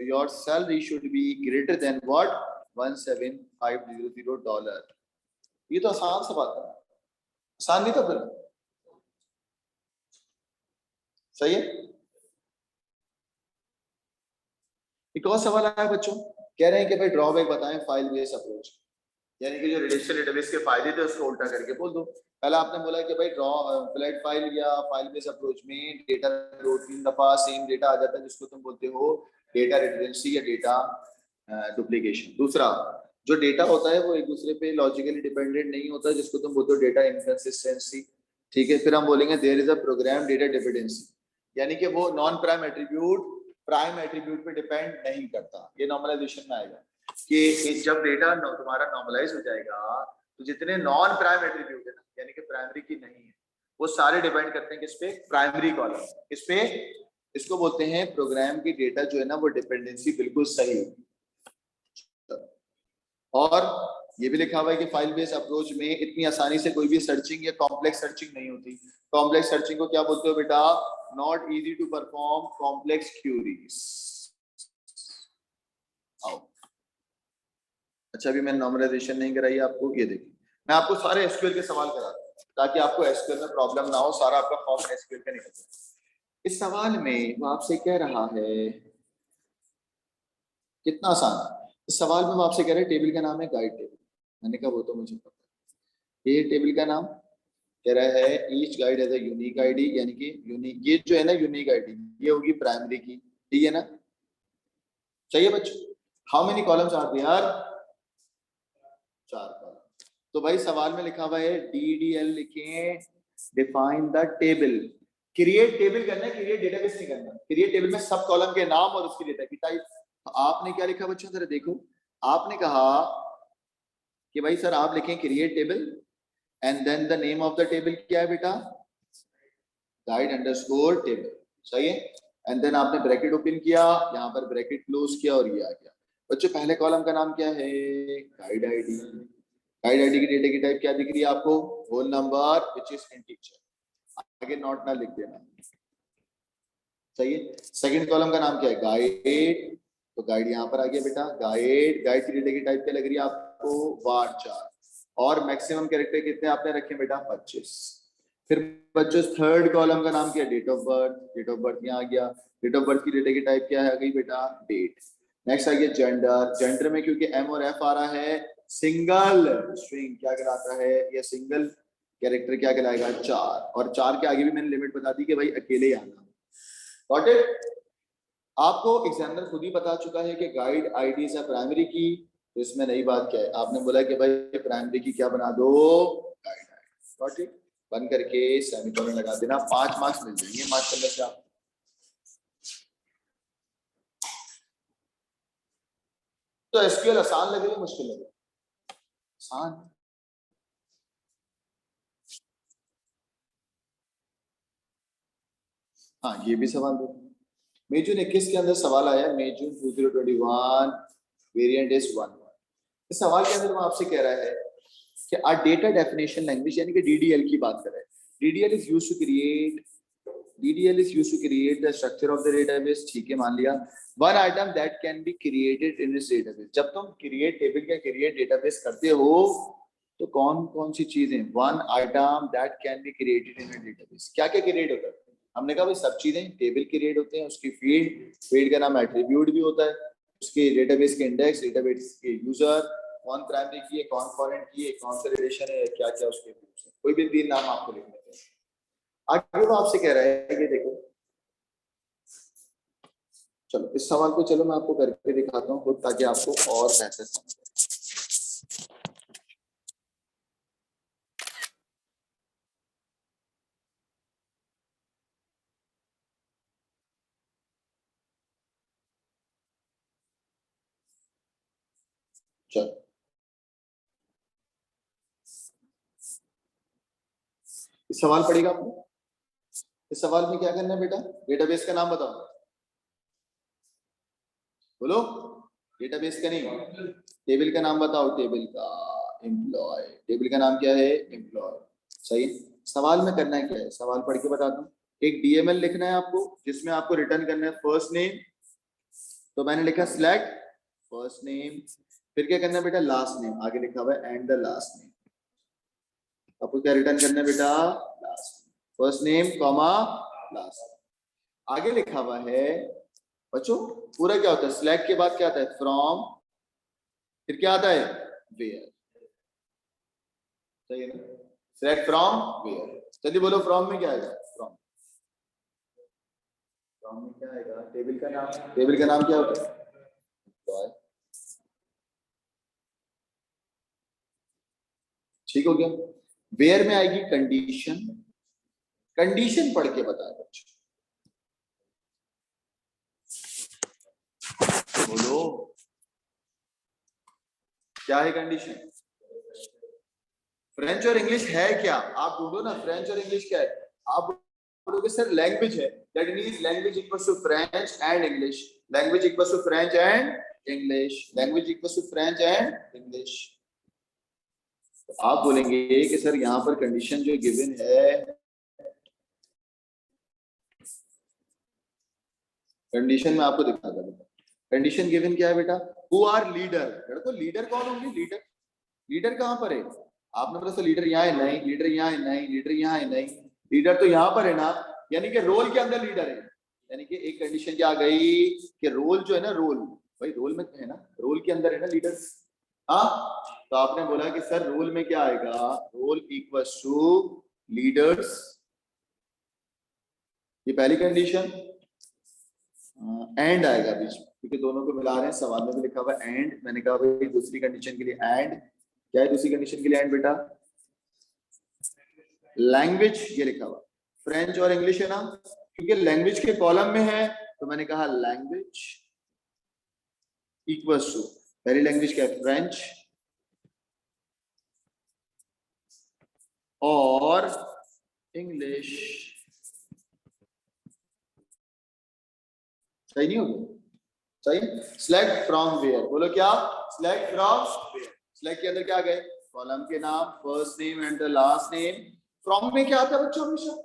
your salary should be greater than what, 17500 dollar. ये तो आसान सा बात है, आसान नहीं था फिर? सही है। एक और सवाल आया बच्चों, कह रहे हैं कि भाई ड्रॉबैक बताएं फाइल बेस्ड अप्रोच। यानी कि जो रिलेशनल डेटाबेस के फायदे थे उसको उल्टा करके बोल दो। पहला आपने बोला कि भाई फ्लैट फाइल या फाइल बेस्ड अप्रोच में डेटा 2-3 दफा सेम डेटा आ जाता है, जिसको तुम बोलते हो डेटा रिडंडेंसी या डेटा डुप्लीकेशन। दूसरा, जो डेटा होता है वो एक दूसरे पे लॉजिकली डिपेंडेंट नहीं होता, जिसको तुम बोलते हो डेटा इनकंसिस्टेंसी। ठीक है, फिर हम बोलेंगे there is a program data dependency, यानी कि वो non prime attribute prime attribute पे डिपेंड नहीं करता। ये नॉर्मलाइजेशन में आएगा कि जब डेटा तुम्हारा नॉर्मलाइज हो जाएगा तो जितने नॉन प्राइम एट्रीब्यूट है ना, यानी कि प्राइमरी की नहीं है, वो सारे डिपेंड करते हैं किस पे, प्राइमरी कॉलम। किस पे? इसको बोलते हैं प्रोग्राम की डेटा जो है ना वो डिपेंडेंसी बिल्कुल सही। और ये भी लिखा हुआ है कि फाइल बेस्ड अप्रोच में इतनी आसानी से कोई भी सर्चिंग या कॉम्प्लेक्स सर्चिंग नहीं होती। कॉम्प्लेक्स सर्चिंग को क्या बोलते हो बेटा, not easy to perform complex queries. अच्छा, अभी मैंने नॉर्मलाइजेशन नहीं कराई आपको, ये देखिए मैं आपको सारे एसक्यूएल के सवाल करा ताकि आपको एसक्यूएल में प्रॉब्लम ना हो, सारा आपका फॉर्म एसक्यूएल का निकल जाए। इस सवाल में वो आपसे कह रहा है कितना आसान है। इस सवाल में हम आपसे कह रहे हैं टेबल का नाम है गाइड टेबल। मैंने कहा वो तो मुझे पता है। ये टेबल का नाम कह रहा है each guide has a unique ID, यानी कि यूनिक, ये जो है ना यूनिक आईडी, ये होगी प्राइमरी की, ठीक है ना। सही है बच्चों। How many columns are there? 4 column. तो भाई सवाल में लिखा हुआ है DDL लिखें, define the table. Create table करना है, क्रिएट डेटाबेस नहीं करना। क्रिएट टेबल में सब कॉलम के नाम और उसकी डेटा की टाइप। तो आपने क्या लिखा बच्चों, जरा देखो। आपने कहा कि भाई सर आप लिखें create table and then the name of the table क्या है बेटा, गाइड अंडरस्कोर टेबल। सही है। एंड देन आपने ब्रैकेट ओपन किया, यहाँ पर ब्रैकेट क्लोज किया और ये आ गया। बच्चों पहले कॉलम का नाम क्या है, गाइड आईडी। गाइड आईडी की डेटा की टाइप क्या दिख रही है आपको, whole number which is integer. आगे नॉट ना लिख देना। सही है। सेकंड कॉलम का नाम क्या है, गाइड। तो गाइड यहाँ पर आ गया बेटा, गाइड। गाइड की डेटा की टाइप क्या लग रही है आपको, var4। और मैक्सिमम कैरेक्टर कितने आपने रखे बेटा, 25। फिर बच्चों थर्ड कॉलम का नाम क्या है, date of birth. Date of birth यहाँ आ गया। डेट ऑफ बर्थ की डेटा की टाइप क्या है, आ गई बेटा, डेट। नेक्स्ट आ गया जेंडर। जेंडर में क्योंकि M और F आ रहा है, सिंगल स्ट्रिंग क्या कहलाता है, या सिंगल कैरेक्टर क्या कहलाएगा, 4। और 4 के आगे भी मैंने लिमिट बता दी कि भाई अकेले आना। Got it. आपको एग्जामिनर खुद ही बता चुका है कि गाइड आईडी है प्राइमरी की। तो इसमें नई बात क्या है, आपने बोला कि भाई प्राइमरी की क्या बना दो, गाइड आईडी। Got it. बंद करके सेमीकोलन लगा देना, 5 मार्क्स मिल जाएंगे मार्क्स करने से आपको। तो एसक्यूएल आसान लग रही है, मुश्किल लग रही है? आसान। हाँ ये भी सवाल देखो। मई जून 21 के अंदर सवाल आया, मई जून 2021, वेरिएंट इज 1। इस सवाल के अंदर वो आपसे कह रहा है कि आ डेटा डेफिनेशन लैंग्वेज, यानी कि DDL की बात कर रहे हैं। DDL is used to create, DDL is used to create the structure of the database। ठीक है, मान लिया। One item that can be created in this database। जब तुम create table या create database करते हो तो कौन कौन सी चीजें, one item that can be created in a database, क्या क्या create होता है? हमने कहा भाई सब चीजें, टेबल क्रिएट होते हैं, उसकी फील्ड का नाम एट्रीब्यूट भी होता है, उसके डेटाबेस के इंडेक्स, डेटाबेस के यूजर, कौन प्राइमरी की है, कौन फॉरेन की है, कौन सा रिलेशन है, क्या क्या उसके कोई भी 3 नाम आपको लिखने हैं। आगे वो आपसे कह रहा है कि देखो, चलो इस सवाल को चलो मैं आपको करके दिखाता हूँ खुद, ताकि आपको और बेहतर समझ आए। चलो इस सवाल पढ़ेगा आपको। इस सवाल में क्या करना है बेटा, डेटाबेस का नाम बताओ, बोलो। डेटाबेस का नहीं, टेबल का नाम बताओ। टेबल का एम्प्लॉय, टेबल का नाम क्या है, एम्प्लॉय। सही। सवाल में करना है क्या है, सवाल पढ़ के बताता हूँ। एक DML लिखना है आपको, जिसमें आपको रिटर्न करना है फर्स्ट नेम। तो मैंने लिखा सिलेक्ट फर्स्ट नेम। फिर क्या करना है बेटा, लास्ट नेम। आगे लिखा हुआ है एंड द लास्ट नेम। आपको क्या रिटर्न करना है बेटा, last, first name comma last. आगे लिखा हुआ है बच्चों, पूरा क्या होता है, सिलेक्ट के बाद क्या आता है, फ्रॉम। फिर क्या आता है, वेयर। सही है ना, सिलेक्ट फ्रॉम वेयर। चलिए बोलो फ्रॉम में क्या आएगा, फ्रॉम। फ्रॉम में क्या आएगा, टेबल का नाम। टेबल का नाम क्या होता है, ठीक हो गया। वेयर में आएगी कंडीशन। कंडीशन पढ़ के बताए बच्चों, बोलो क्या है कंडीशन। फ्रेंच और इंग्लिश है क्या, आप ढूंढो ना, फ्रेंच और इंग्लिश क्या है। आप बोलोगे सर लैंग्वेज है, that means language equals to French and English. Language equals to French and English. Language equals to French and English. आप बोलेंगे कि सर यहाँ पर कंडीशन जो गिवन है, कंडीशन में आपको दिखा था बेटा, कंडीशन गिवन क्या है बेटा, हु आर लीडर। तो लीडर कौन होंगे, लीडर, लीडर कहाँ पर है। आपने बोला लीडर यहाँ है, नहीं। लीडर यहाँ है, नहीं। लीडर यहाँ है, नहीं। लीडर तो यहाँ पर है ना, यानी कि रोल के अंदर लीडर है। यानी कि एक कंडीशन क्या आ गई कि रोल जो है ना, रोल, भाई रोल में है ना, रोल के अंदर है ना लीडर। हाँ, तो आपने बोला कि सर रोल में क्या आएगा, रोल इक्वल्स टू लीडर्स, ये पहली कंडीशन। एंड आएगा बीच में क्योंकि दोनों को मिला रहे हैं, सवाल में भी लिखा हुआ है एंड। मैंने कहा भाई दूसरी कंडीशन के लिए एंड क्या है, दूसरी कंडीशन के लिए एंड बेटा लैंग्वेज, ये लिखा हुआ फ्रेंच और इंग्लिश है ना, क्योंकि लैंग्वेज के कॉलम में है तो मैंने कहा लैंग्वेज इक्वल्स टू, पहली लैंग्वेज क्या है फ्रेंच और इंग्लिश। सही नहीं हो गया, सही। सिलेक्ट फ्रॉम वेयर, बोलो क्या, सिलेक्ट फ्रॉम वेयर। सिलेक्ट के अंदर क्या गए, कॉलम के नाम, first name and the last name. From में क्या आता है बच्चों हमेशा,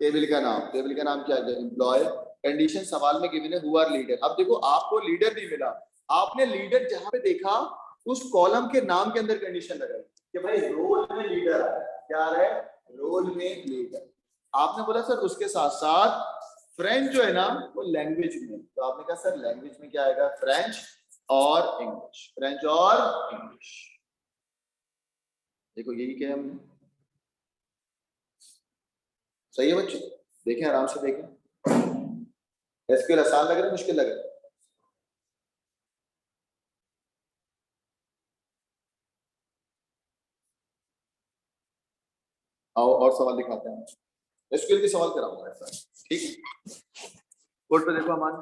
टेबल का नाम। टेबल का नाम क्या है, एम्प्लॉय। कंडीशन सवाल में गिवन है हु आर लीडर। अब देखो आपको लीडर नहीं मिला, आपने लीडर जहां पे देखा उस कॉलम के नाम के अंदर कंडीशन लगाई कि भाई रोल में लीडर है, क्या है रोल में लीडर। आपने बोला सर उसके साथ साथ फ्रेंच जो है ना वो लैंग्वेज में, तो आपने कहा सर लैंग्वेज में क्या आएगा, फ्रेंच और इंग्लिश, फ्रेंच और इंग्लिश। देखो यही क्या हमने, सही है बच्चों, देखें आराम से देखें। एसक्यूएल आसान लग रहा है मुश्किल लग रहा है, आओ और सवाल दिखाते हैं। एसक्यूएल के सवाल कराऊंगा ऐसा, ठीक है। कोड पे देखो अमान,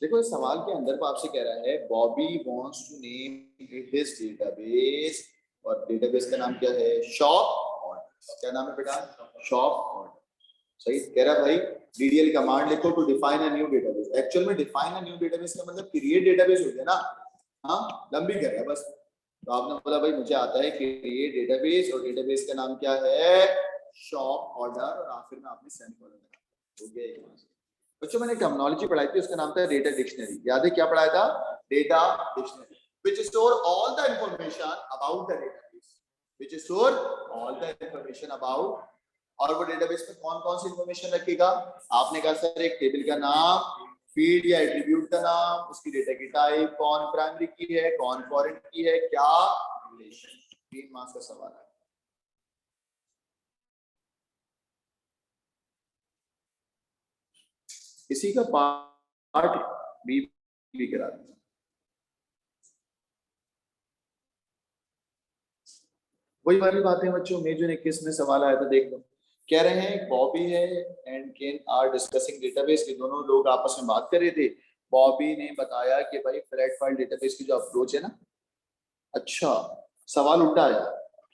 देखो इस सवाल के अंदर को आपसे कह रहा है Bobby wants to name his database, और डेटाबेस का नाम क्या है, शॉप ऑर्डर। क्या नाम है बेटा, शॉप ऑर्डर। सही कह रहा है भाई, डीडीएल कमांड लिखो to define a new database. Actual में डिफाइन अ न्यू डेटाबेस का मतलब क्रिएट डेटाबेस हो गया ना, हाँ लंबी कर रहा है बस। तो आपने बोला भाई मुझे आता है क्रिएट डेटाबेस, और डेटाबेस का नाम क्या है, शॉप ऑर्डर, और आखिर में आपने सेमीकोलन लगाया, हो गया एक बार। बच्चों मैंने टर्मिनोलॉजी पढ़ाई थी, उसका नाम था डेटा डिक्शनरी, याद है क्या पढ़ाया था, data dictionary which store all the information about the database, which store all the information about। और वो डेटाबेस में कौन कौन सी इंफॉर्मेशन रखेगा, आपने कहा सर एक टेबल का नाम, फील्ड या एट्रीब्यूट का नाम, उसकी डेटा की टाइप, कौन प्राइमरी की है कौन फॉरेन की है, क्या रिलेशन। 3 मार्क्स का सवाल है। इसी का पार्ट बी भी करा दें। वही वाली बात है बच्चों, मई जून 21 में सवाल आया था, देख लो। कह रहे हैं बॉबी है and Ken are discussing database, के दोनों लोग आपस में बात कर रहे थे। बॉबी ने बताया कि भाई फ्लैट फाइल डेटाबेस की जो अप्रोच है ना, अच्छा सवाल उल्टा आया,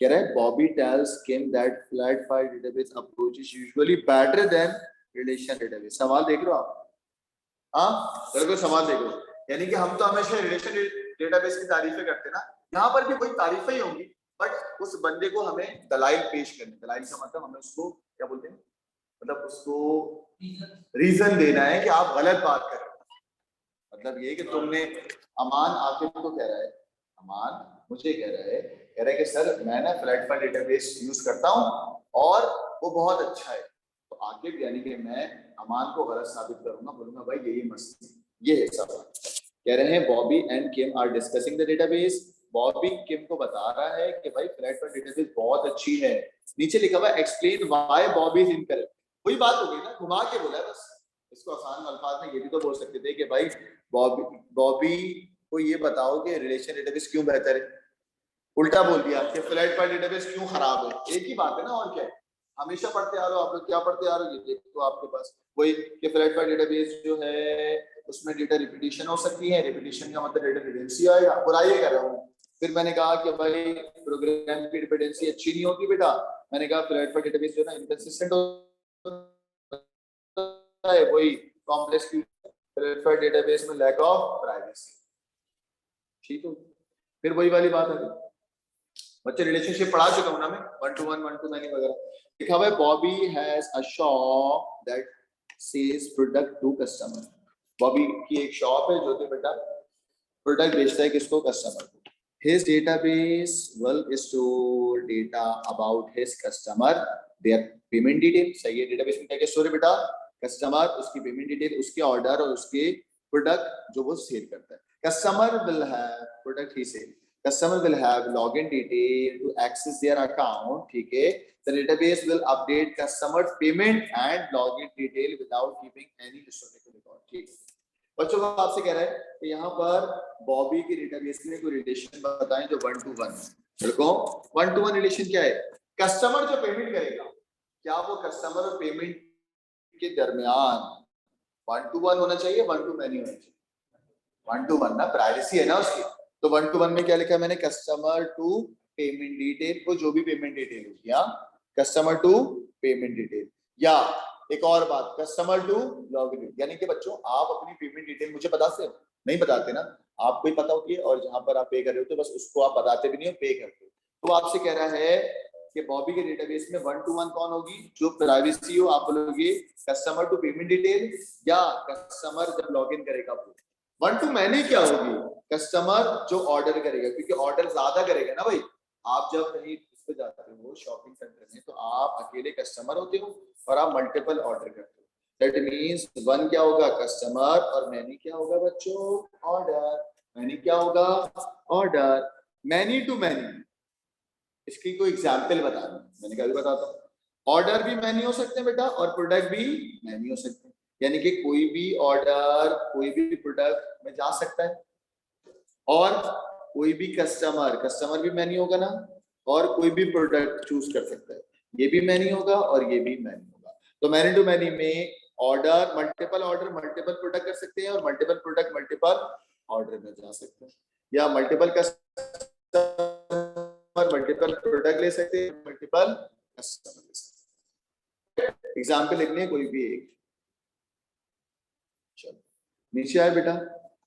कह रहा है Bobby tells Ken that flat file database approach is usually better than relation database. सवाल देख रहे हो आप, हाँ देखो सवाल देखो, यानी कि हम तो हमेशा रिलेशन डेटाबेस की तारीफें करते हैं ना, यहाँ पर भी कोई तारीफें ही होंगी, बट उस बंदे को हमें दलाइल पेश करने, दलाइल का मतलब हमें उसको क्या बोलते हैं, मतलब उसको रीजन देना है कि आप गलत बात कर रहे हो। मतलब ये कि तुमने, अमान आकिब को कह रहा है, अमान मुझे कह रहा है कि सर मैं ना फ्लैट फाइल डेटाबेस यूज करता हूँ और वो बहुत अच्छा है। तो आकिब यानी कि मैं अमान को गलत साबित करूंगा, बोलूंगा भाई यही मसला, ये है सवाल। कह रहे हैं Bobby and Kim are discussing the database, Bobby Kim को बता रहा है कि भाई फ्लैट फाइल डेटाबेस बहुत अच्छी है। नीचे लिखा हुआ explain why Bobby is incorrect, वही बात हो गई ना, घुमा के बोला है बस। इसको आसान अल्फाज में ये भी तो बोल सकते थे कि भाई बॉबी को ये बताओ कि रिलेशन डेटाबेस क्यों बेहतर है, उल्टा बोल दिया कि फ्लैट फाइल डेटाबेस क्यों खराब है। एक ही बात है ना, और क्या है, हमेशा पढ़ते आ रहे हो आप लोग, क्या पढ़ते आ रहे हो, ये देखो आपके पास वही कि फ्लैट फाइल डेटाबेस जो है उसमें डेटा रिपीटिशन हो सकती है, रिपीटिशन का मतलब डेटा रिडेंसी आएगा, बुराई कर रहा हूँ। फिर मैंने कहा कि भाई प्रोग्राम की डिपेंडेंसी अच्छी नहीं होती बेटा, मैंने कहा फ्लैट फाइल डेटाबेस जो है ना इनकंसिस्टेंट होता है, वही कॉम्प्लेक्स फ्लैट फाइल डेटाबेस में लैक ऑफ प्राइवेसी, ठीक है। फिर वही वाली बात है, बच्चे रिलेशनशिप पढ़ा चुका हूं ना मैं, 1 to 1 1 to many वगैरह। लिखा हुआ है Bobby has a shop that sells product to customer. Bobby की एक शॉप है जो कि बेटा प्रोडक्ट बेचता है किसको, कस्टमर को। His database will store data about his customer, their payment detail। सही है, डेटाबेस में क्या क्या स्टोर है बेटा, कस्टमर, उसकी पेमेंट डिटेल, उसके ऑर्डर और उसके प्रोडक्ट जो वो सेल करता है। कस्टमर विल हैव प्रोडक्ट ही sale, customer will have login detail to access their account, ठीक है। The database will update customers payment and login detail without keeping any historical record, ठीक है। बच्चों को आपसे कह रहा है कि यहाँ पर बॉबी के डेटाबेस में कोई रिलेशन बताएं जो 1 to 1। देखो 1 to 1 रिलेशन क्या है, कस्टमर जो पेमेंट करेगा क्या वो कस्टमर और पेमेंट के दरमियान 1 to 1 होना चाहिए, 1 to many होना चाहिए? 1 to 1 ना, प्राइवेसी है ना उसकी। तो 1 to 1 में क्या लिखा है मैंने, कस्टमर टू पेमेंट डिटेल, वो जो भी पेमेंट डिटेल होगी, हाँ कस्टमर टू पेमेंट डिटेल। या एक और बात, कस्टमर टू लॉगिन, यानी कि बच्चों आप अपनी पेमेंट डिटेल मुझे बताते हो नहीं, बताते ना, आपको ही पता होती है, और जहां पर आप पे कर रहे हो तो बस उसको आप बताते भी नहीं हो, पे करते हो। तो आपसे कह रहा है कि बॉबी के डेटाबेस में 1 to 1 कौन होगी, जो प्राइवेसी हो, आप बोलोगे कस्टमर टू पेमेंट डिटेल, या कस्टमर जब लॉगिन करेगा वो। 1 to many क्या होगी, कस्टमर जो ऑर्डर करेगा, क्योंकि ऑर्डर ज्यादा करेगा ना भाई। आप जब कहीं पे जाते हो शॉपिंग सेंटर में तो आप अकेले कस्टमर होते हो और आप मल्टीपल ऑर्डर करते हो। दैट मींस 1 क्या होगा, कस्टमर, और मैनी क्या होगा बच्चों, ऑर्डर। मैनी क्या होगा, ऑर्डर। मैनी टू मैनी, इसकी कोई एग्जांपल बता दो, मैंने कभी बताता हूँ। ऑर्डर भी मैनी हो सकते हैं बेटा, और प्रोडक्ट भी मैनी हो सकते हैं, यानी कि कोई भी ऑर्डर कोई भी प्रोडक्ट में जा सकता है, और कोई भी कस्टमर, कस्टमर भी मैनी होगा ना, और कोई भी प्रोडक्ट चूज कर सकता है, ये भी मैनी होगा और ये भी मैनी होगा। तो मैनी टू मैनी में ऑर्डर मल्टीपल प्रोडक्ट कर सकते हैं, और मल्टीपल प्रोडक्ट मल्टीपल ऑर्डर में जा सकते हैं, या मल्टीपल कस्टमर मल्टीपल प्रोडक्ट ले सकते हैं, मल्टीपल कस्टमर ले सकते हैं। एग्जाम्पल लिखने कोई भी एक। चलो नीचे आए बेटा,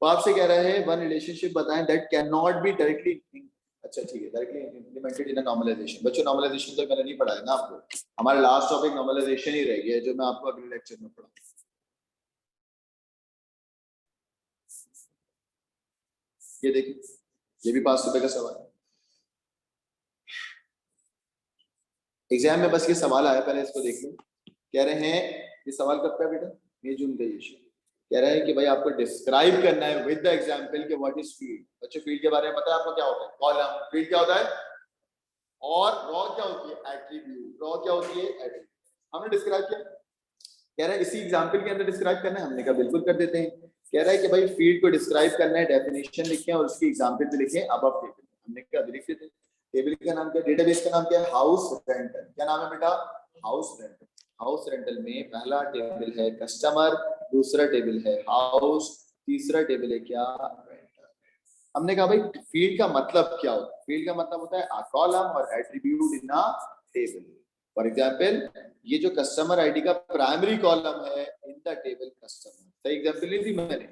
तो आपसे कह रहा है वन रिलेशनशिप बताएं that can not be directly, अच्छा ठीक है, directly implemented in a normalization. बच्चों नॉर्मलाइजेशन तो मैंने नहीं पढ़ा है ना आपको, हमारा लास्ट टॉपिक नॉर्मलाइजेशन ही रह गया है, जो मैं आपको अगले लेक्चर में पढ़ाऊंगा। ये देखिए, ये भी 500 रुपए का सवाल है एग्जाम में, बस ये सवाल आया, पहले इसको देख लो। कह रहे हैं ये सवाल कब का बेटा, ये जून का ये कह रहा है कि भाई आपको डिस्क्राइब करना है विद द एग्जांपल के व्हाट इज फील्ड। बच्चों फील्ड के बारे में पता है आपको क्या होता है, कॉलम। फील्ड क्या होता है, और रॉ क्या होती है, एट्रीब्यूट। रॉ क्या होती है, एट्रीब्यूट। हमने डिस्क्राइब किया, कह रहा है इसी एग्जांपल के अंदर डिस्क्राइब करना है, हमने कहा बिल्कुल कर देते हैं। कह रहा है कि भाई फील्ड को डिस्क्राइब करना है, डेफिनेशन लिखें और उसकी एग्जांपल भी लिखें अब टेबल। हमने कहा लिख देते हैं। टेबल का नाम क्या है, डेटाबेस का नाम क्या है, हाउस रेंटल। क्या नाम है बेटा, हाउस रेंटल। हाउस रेंटल में पहला टेबल है कस्टमर, दूसरा टेबल है हाउस, तीसरा टेबल है क्या, रेंटल। हमने कहा भाई फील्ड का मतलब क्या होता है, फील्ड का मतलब होता है अ कॉलम और attribute in a table. For example ये जो कस्टमर आईडी का प्राइमरी कॉलम है इन द टेबल कस्टमर। सही एग्जांपल ली थी मैंने,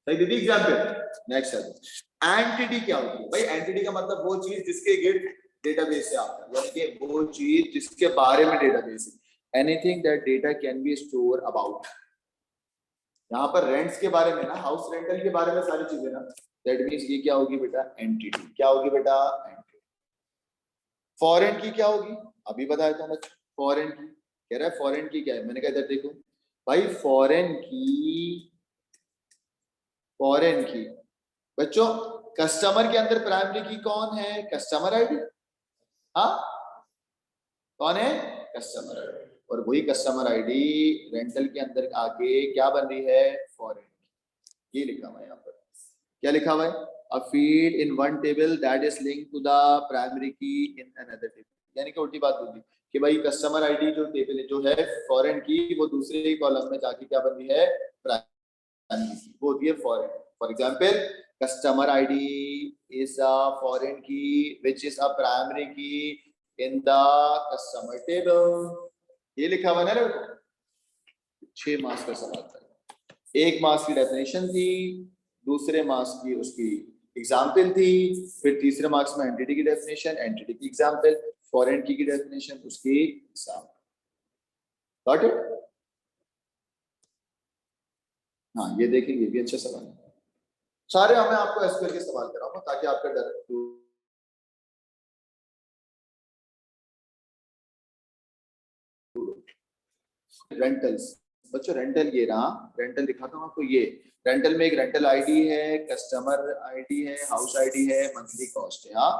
सही दी थी एग्जांपल। नेक्स्ट है एंटिटी। क्या होती है भाई, एंटिटी का मतलब वो चीज जिसके गिर्द डेटाबेस से आता है, यानी कि वो चीज जिसके बारे में डेटाबेस है। Anything that data can be store about. यहाँ पर रेंट्स के बारे में ना, हाउस रेंटल के बारे में सारी चीजें ना, दैट मींस ये क्या होगी बेटा, एंटिटी। क्या होगी बेटा, एंटिटी। फॉरेन की क्या होगी, अभी बताया था बच्चों। फॉरेन की कह रहा है, फॉरेन की क्या है, मैंने कहा इधर देखो भाई, फॉरेन की बच्चों कस्टमर के अंदर प्राइमरी की कौन है, कस्टमर आईडी। हाँ कौन है, कस्टमर आईडी। और वही कस्टमर आईडी रेंटल के अंदर आके क्या बन रही है, फॉरेन। ये लिखा हुआ है यहाँ पर, क्या लिखा हुआ है, a field in one table that is linked to the primary key in another table. यानी कि उल्टी बात होगी कि भाई कस्टमर आईडी जो टेबल जो है फॉरेन की, वो दूसरे ही कॉलम में जाके क्या बन रही है, प्राइमरी की, वो होती है foreign. For example customer ID is a foreign की which is a primary key in the customer table. ये लिखा हुआ है ना लड़कों। 6 मार्क्स का सवाल था, 1 मार्क्स की डेफिनेशन थी, दूसरे मार्क्स की उसकी एग्जाम्पल थी, फिर तीसरे मार्क्स में एंटिटी की डेफिनेशन, एंटिटी की एग्जाम्पल, फॉरेन की डेफिनेशन, उसकी एग्जाम्पल। Got it. हाँ ये देखेंगे, ये भी अच्छा सवाल है। सारे मैं आपको एसक्यूएल के सवाल कराऊंगा ताकि आपका डर रेंटल्स। बच्चों रेंटल ये रहा, रेंटल दिखाता हूँ आपको। ये रेंटल में एक रेंटल आईडी है, कस्टमर आईडी है, हाउस आईडी है, मंथली कॉस्ट है। हाँ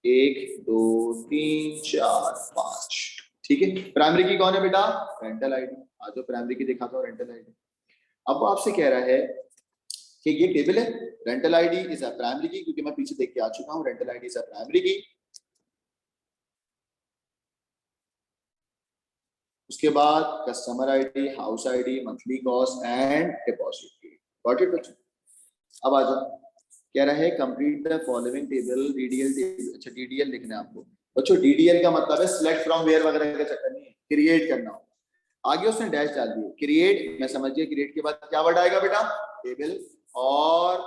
1 2 3 4 5 ठीक है। प्राइमरी की कौन है बेटा? Rental ID. आज जो प्राइमरी की दिखाता हूँ रेंटल आईडी। अब वो आपसे कह रहा है कि ये टेबल है, rental ID is a primary की, क्योंकि मैं पीछे देख के आ चुका हूँ, rental ID is a primary की। उसके बाद customer ID, house ID, monthly cost and deposit की। गॉट इट बच्चों? अब आ जाओ, कह रहा है complete the following table DDL table. अच्छा डीडीएल लिखना है आपको बच्चों। डीडीएल का मतलब है सिलेक्ट फ्रॉम वेयर वगैरह का चक्कर नहीं है, क्रिएट करना हो। आगे उसने डैश डाल दिए, क्रिएट। मैं समझ गया क्रिएट के बाद क्या वर्ड आएगा बेटा? टेबल। और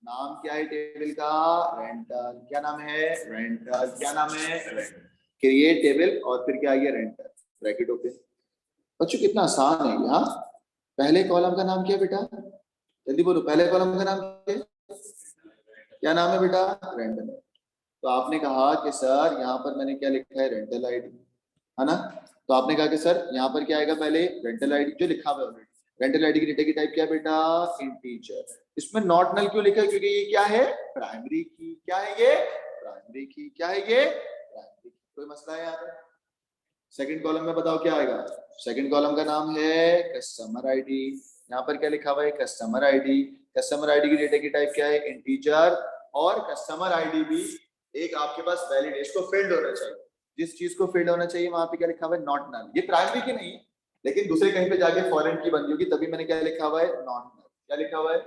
नाम क्या है टेबल का? रेंटल। क्या नाम है? रेंटल। क्या नाम है? रेंटल। क्रिएट टेबल और फिर क्या आ गया? Rental, bracket open. बच्चों कितना आसान है ये। हाँ पहले कॉलम का नाम क्या है बेटा? जल्दी बोलो, पहले कॉलम का नाम क्या है? क्या नाम है बेटा? रेंटल। तो आपने कहा कि सर यहाँ पर मैंने क्या लिखा है? रेंटल आईडी, है ना? तो आपने कहा कि सर यहाँ पर क्या आएगा? पहले रेंटल आईडी जो लिखा हुआ है ऑलरेडी। रेंटल आईडी की डेटा की टाइप क्या है बेटा? इंटीजर। इसमें नॉट नल क्यों लिखा है? क्योंकि ये क्या है? प्राइमरी की। क्या है ये? प्राइमरी की। क्या है ये? प्राइमरी की। कोई मसला है यहाँ पर? सेकंड कॉलम में बताओ क्या आएगा? सेकंड कॉलम का नाम है कस्टमर आईडी। यहाँ पर क्या लिखा हुआ है? Customer ID. कस्टमर आईडी की डेटा की टाइप क्या है? इंटीजर। और कस्टमर आईडी भी एक आपके पास वैलिड, इसको फील्ड होना चाहिए। जिस चीज को फील्ड होना चाहिए वहां पे क्या लिखा हुआ है? Not null. ये प्राइमरी की नहीं है, लेकिन दूसरे कहीं पे जाके फॉरेन की बन होगी, तभी मैंने क्या लिखा हुआ है? Not null. क्या लिखा हुआ है?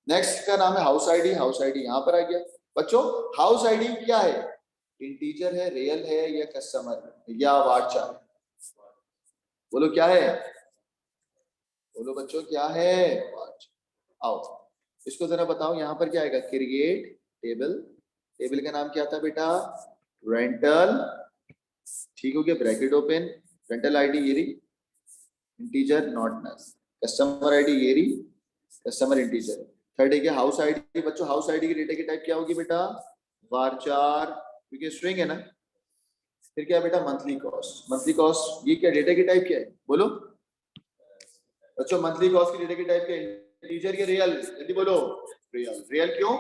नेक्स्ट का नाम है हाउस आईडी। हाउस आईडी यहाँ पर आ गया बच्चों। हाउस आईडी क्या है? इंटीजर है, रियल है, या कस्टमर या वार्चा? बोलो क्या है? बोलो बच्चों क्या है? वार्चा। आओ इसको जरा बताओ, यहाँ पर क्या आएगा? Create table. टेबल का नाम क्या था बेटा? रेंटल। ठीक हो गया, ब्रैकेट ओपन। रेंटल आईडी ये रही, integer not null. Customer ID ये रही, कस्टमर इंटीजर। थर्ड है क्या? House ID. बच्चों हाउस आईडी की डेटा की टाइप क्या होगी बेटा? वारचार, क्योंकि स्ट्रिंग है ना। फिर क्या है बेटा? Monthly cost. मंथली कॉस्ट ये क्या डेटा की टाइप क्या है? बोलो बच्चों, मंथली कॉस्ट की डेटा की टाइप क्या है? इंटीजर या रियल? जल्दी बोलो। रियल। रियल क्यों?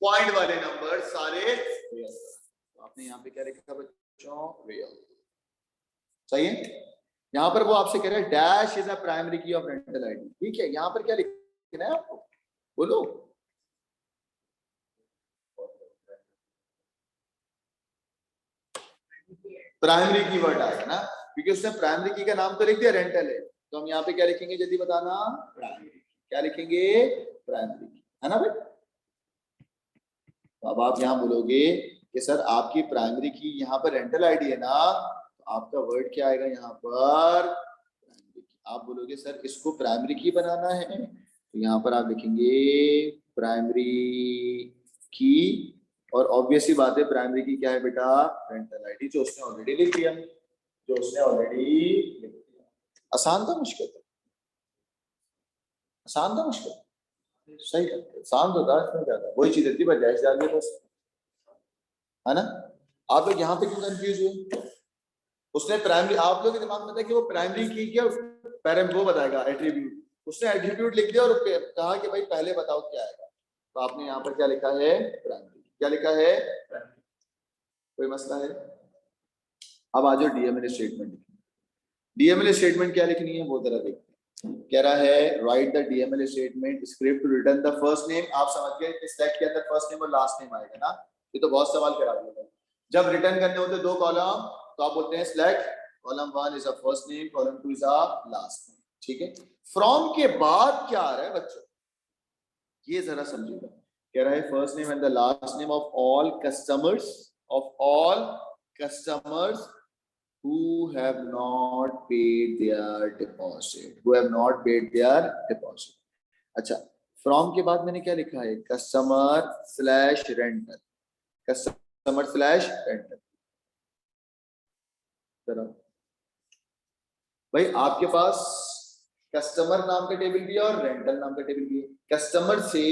पॉइंट वाले नंबर सारे रियल। तो आपने यहाँ पे क्या लिखा बच्चों? रियल। सही है। यहाँ पर वो आपसे कह रहे हैं डैश इज अ प्राइमरी की ऑफ रेंटल आईडी। ठीक है, यहाँ पर क्या लिखना है आपको? बोलो। प्राइमरी की वर्ड आएगा ना, क्योंकि उसने प्राइमरी की का नाम तो लिख दिया रेंटल है। तो हम यहाँ पे क्या लिखेंगे? जल्दी बताना। प्राइमरी। क्या लिखेंगे? प्राइमरी की, है ना भाई? तो अब आप यहाँ बोलोगे कि सर आपकी प्राइमरी की यहाँ पर रेंटल आईडी है ना, तो आपका वर्ड क्या आएगा यहाँ पर? प्राइमरी की। आप बोलोगे सर इसको प्राइमरी की बनाना है, तो यहाँ पर आप लिखेंगे प्राइमरी की। और ऑब्वियसली बात है प्राइमरी की क्या है बेटा? रेंटल आईडी, जो उसने ऑलरेडी लिख दिया। जो उसने ऑलरेडी लिख दिया। आसान था मुश्किल था? आसान था मुश्किल? सही था, आसान तो था। इसमें क्या था? वही चीज थी, बस डैश डाल दिया बस, है ना? आप लोग यहाँ पे क्यों कंफ्यूज हुए? उसने प्राइमरी, आप लोग के दिमाग में था कि वो प्राइमरी की क्या पैरम वो बताएगा एट्रीब्यूट। उसने एट्रीब्यूट लिख दिया और कहा कि भाई पहले बताओ क्या आएगा। तो आपने यहाँ पर क्या लिखा है? प्राइमरी। क्या लिखा है? प्राइमरी। कोई मसला है? अब आ जाओ डीएमएल स्टेटमेंट। डीएमएल स्टेटमेंट क्या लिखनी है वो जरा देखते हैं। कह रहा है write the DML statement script to return the first name. आप समझ गए कि स्टैक के अंदर फर्स्ट नेम और लास्ट नेम आएगा ना? ये तो बहुत सवाल करा दिया था। जब रिटर्न करने होते दो कॉलम, तो आप बोलते हैं select column 1 is a first name, column 2 is a last name. ठीक है। फ्रॉम के बाद क्या आ रहा है बच्चों? ये जरा समझिएगा। कह रहा है first name and the last name of all customers, of all customers who have not paid their deposit, who have not paid their deposit। अच्छा, फ्रॉम के बाद मैंने क्या लिखा है? Customer slash rental. Customer slash rental. भाई आपके पास customer नाम का टेबल भी है और रेंटल नाम का टेबल भी है। कस्टमर से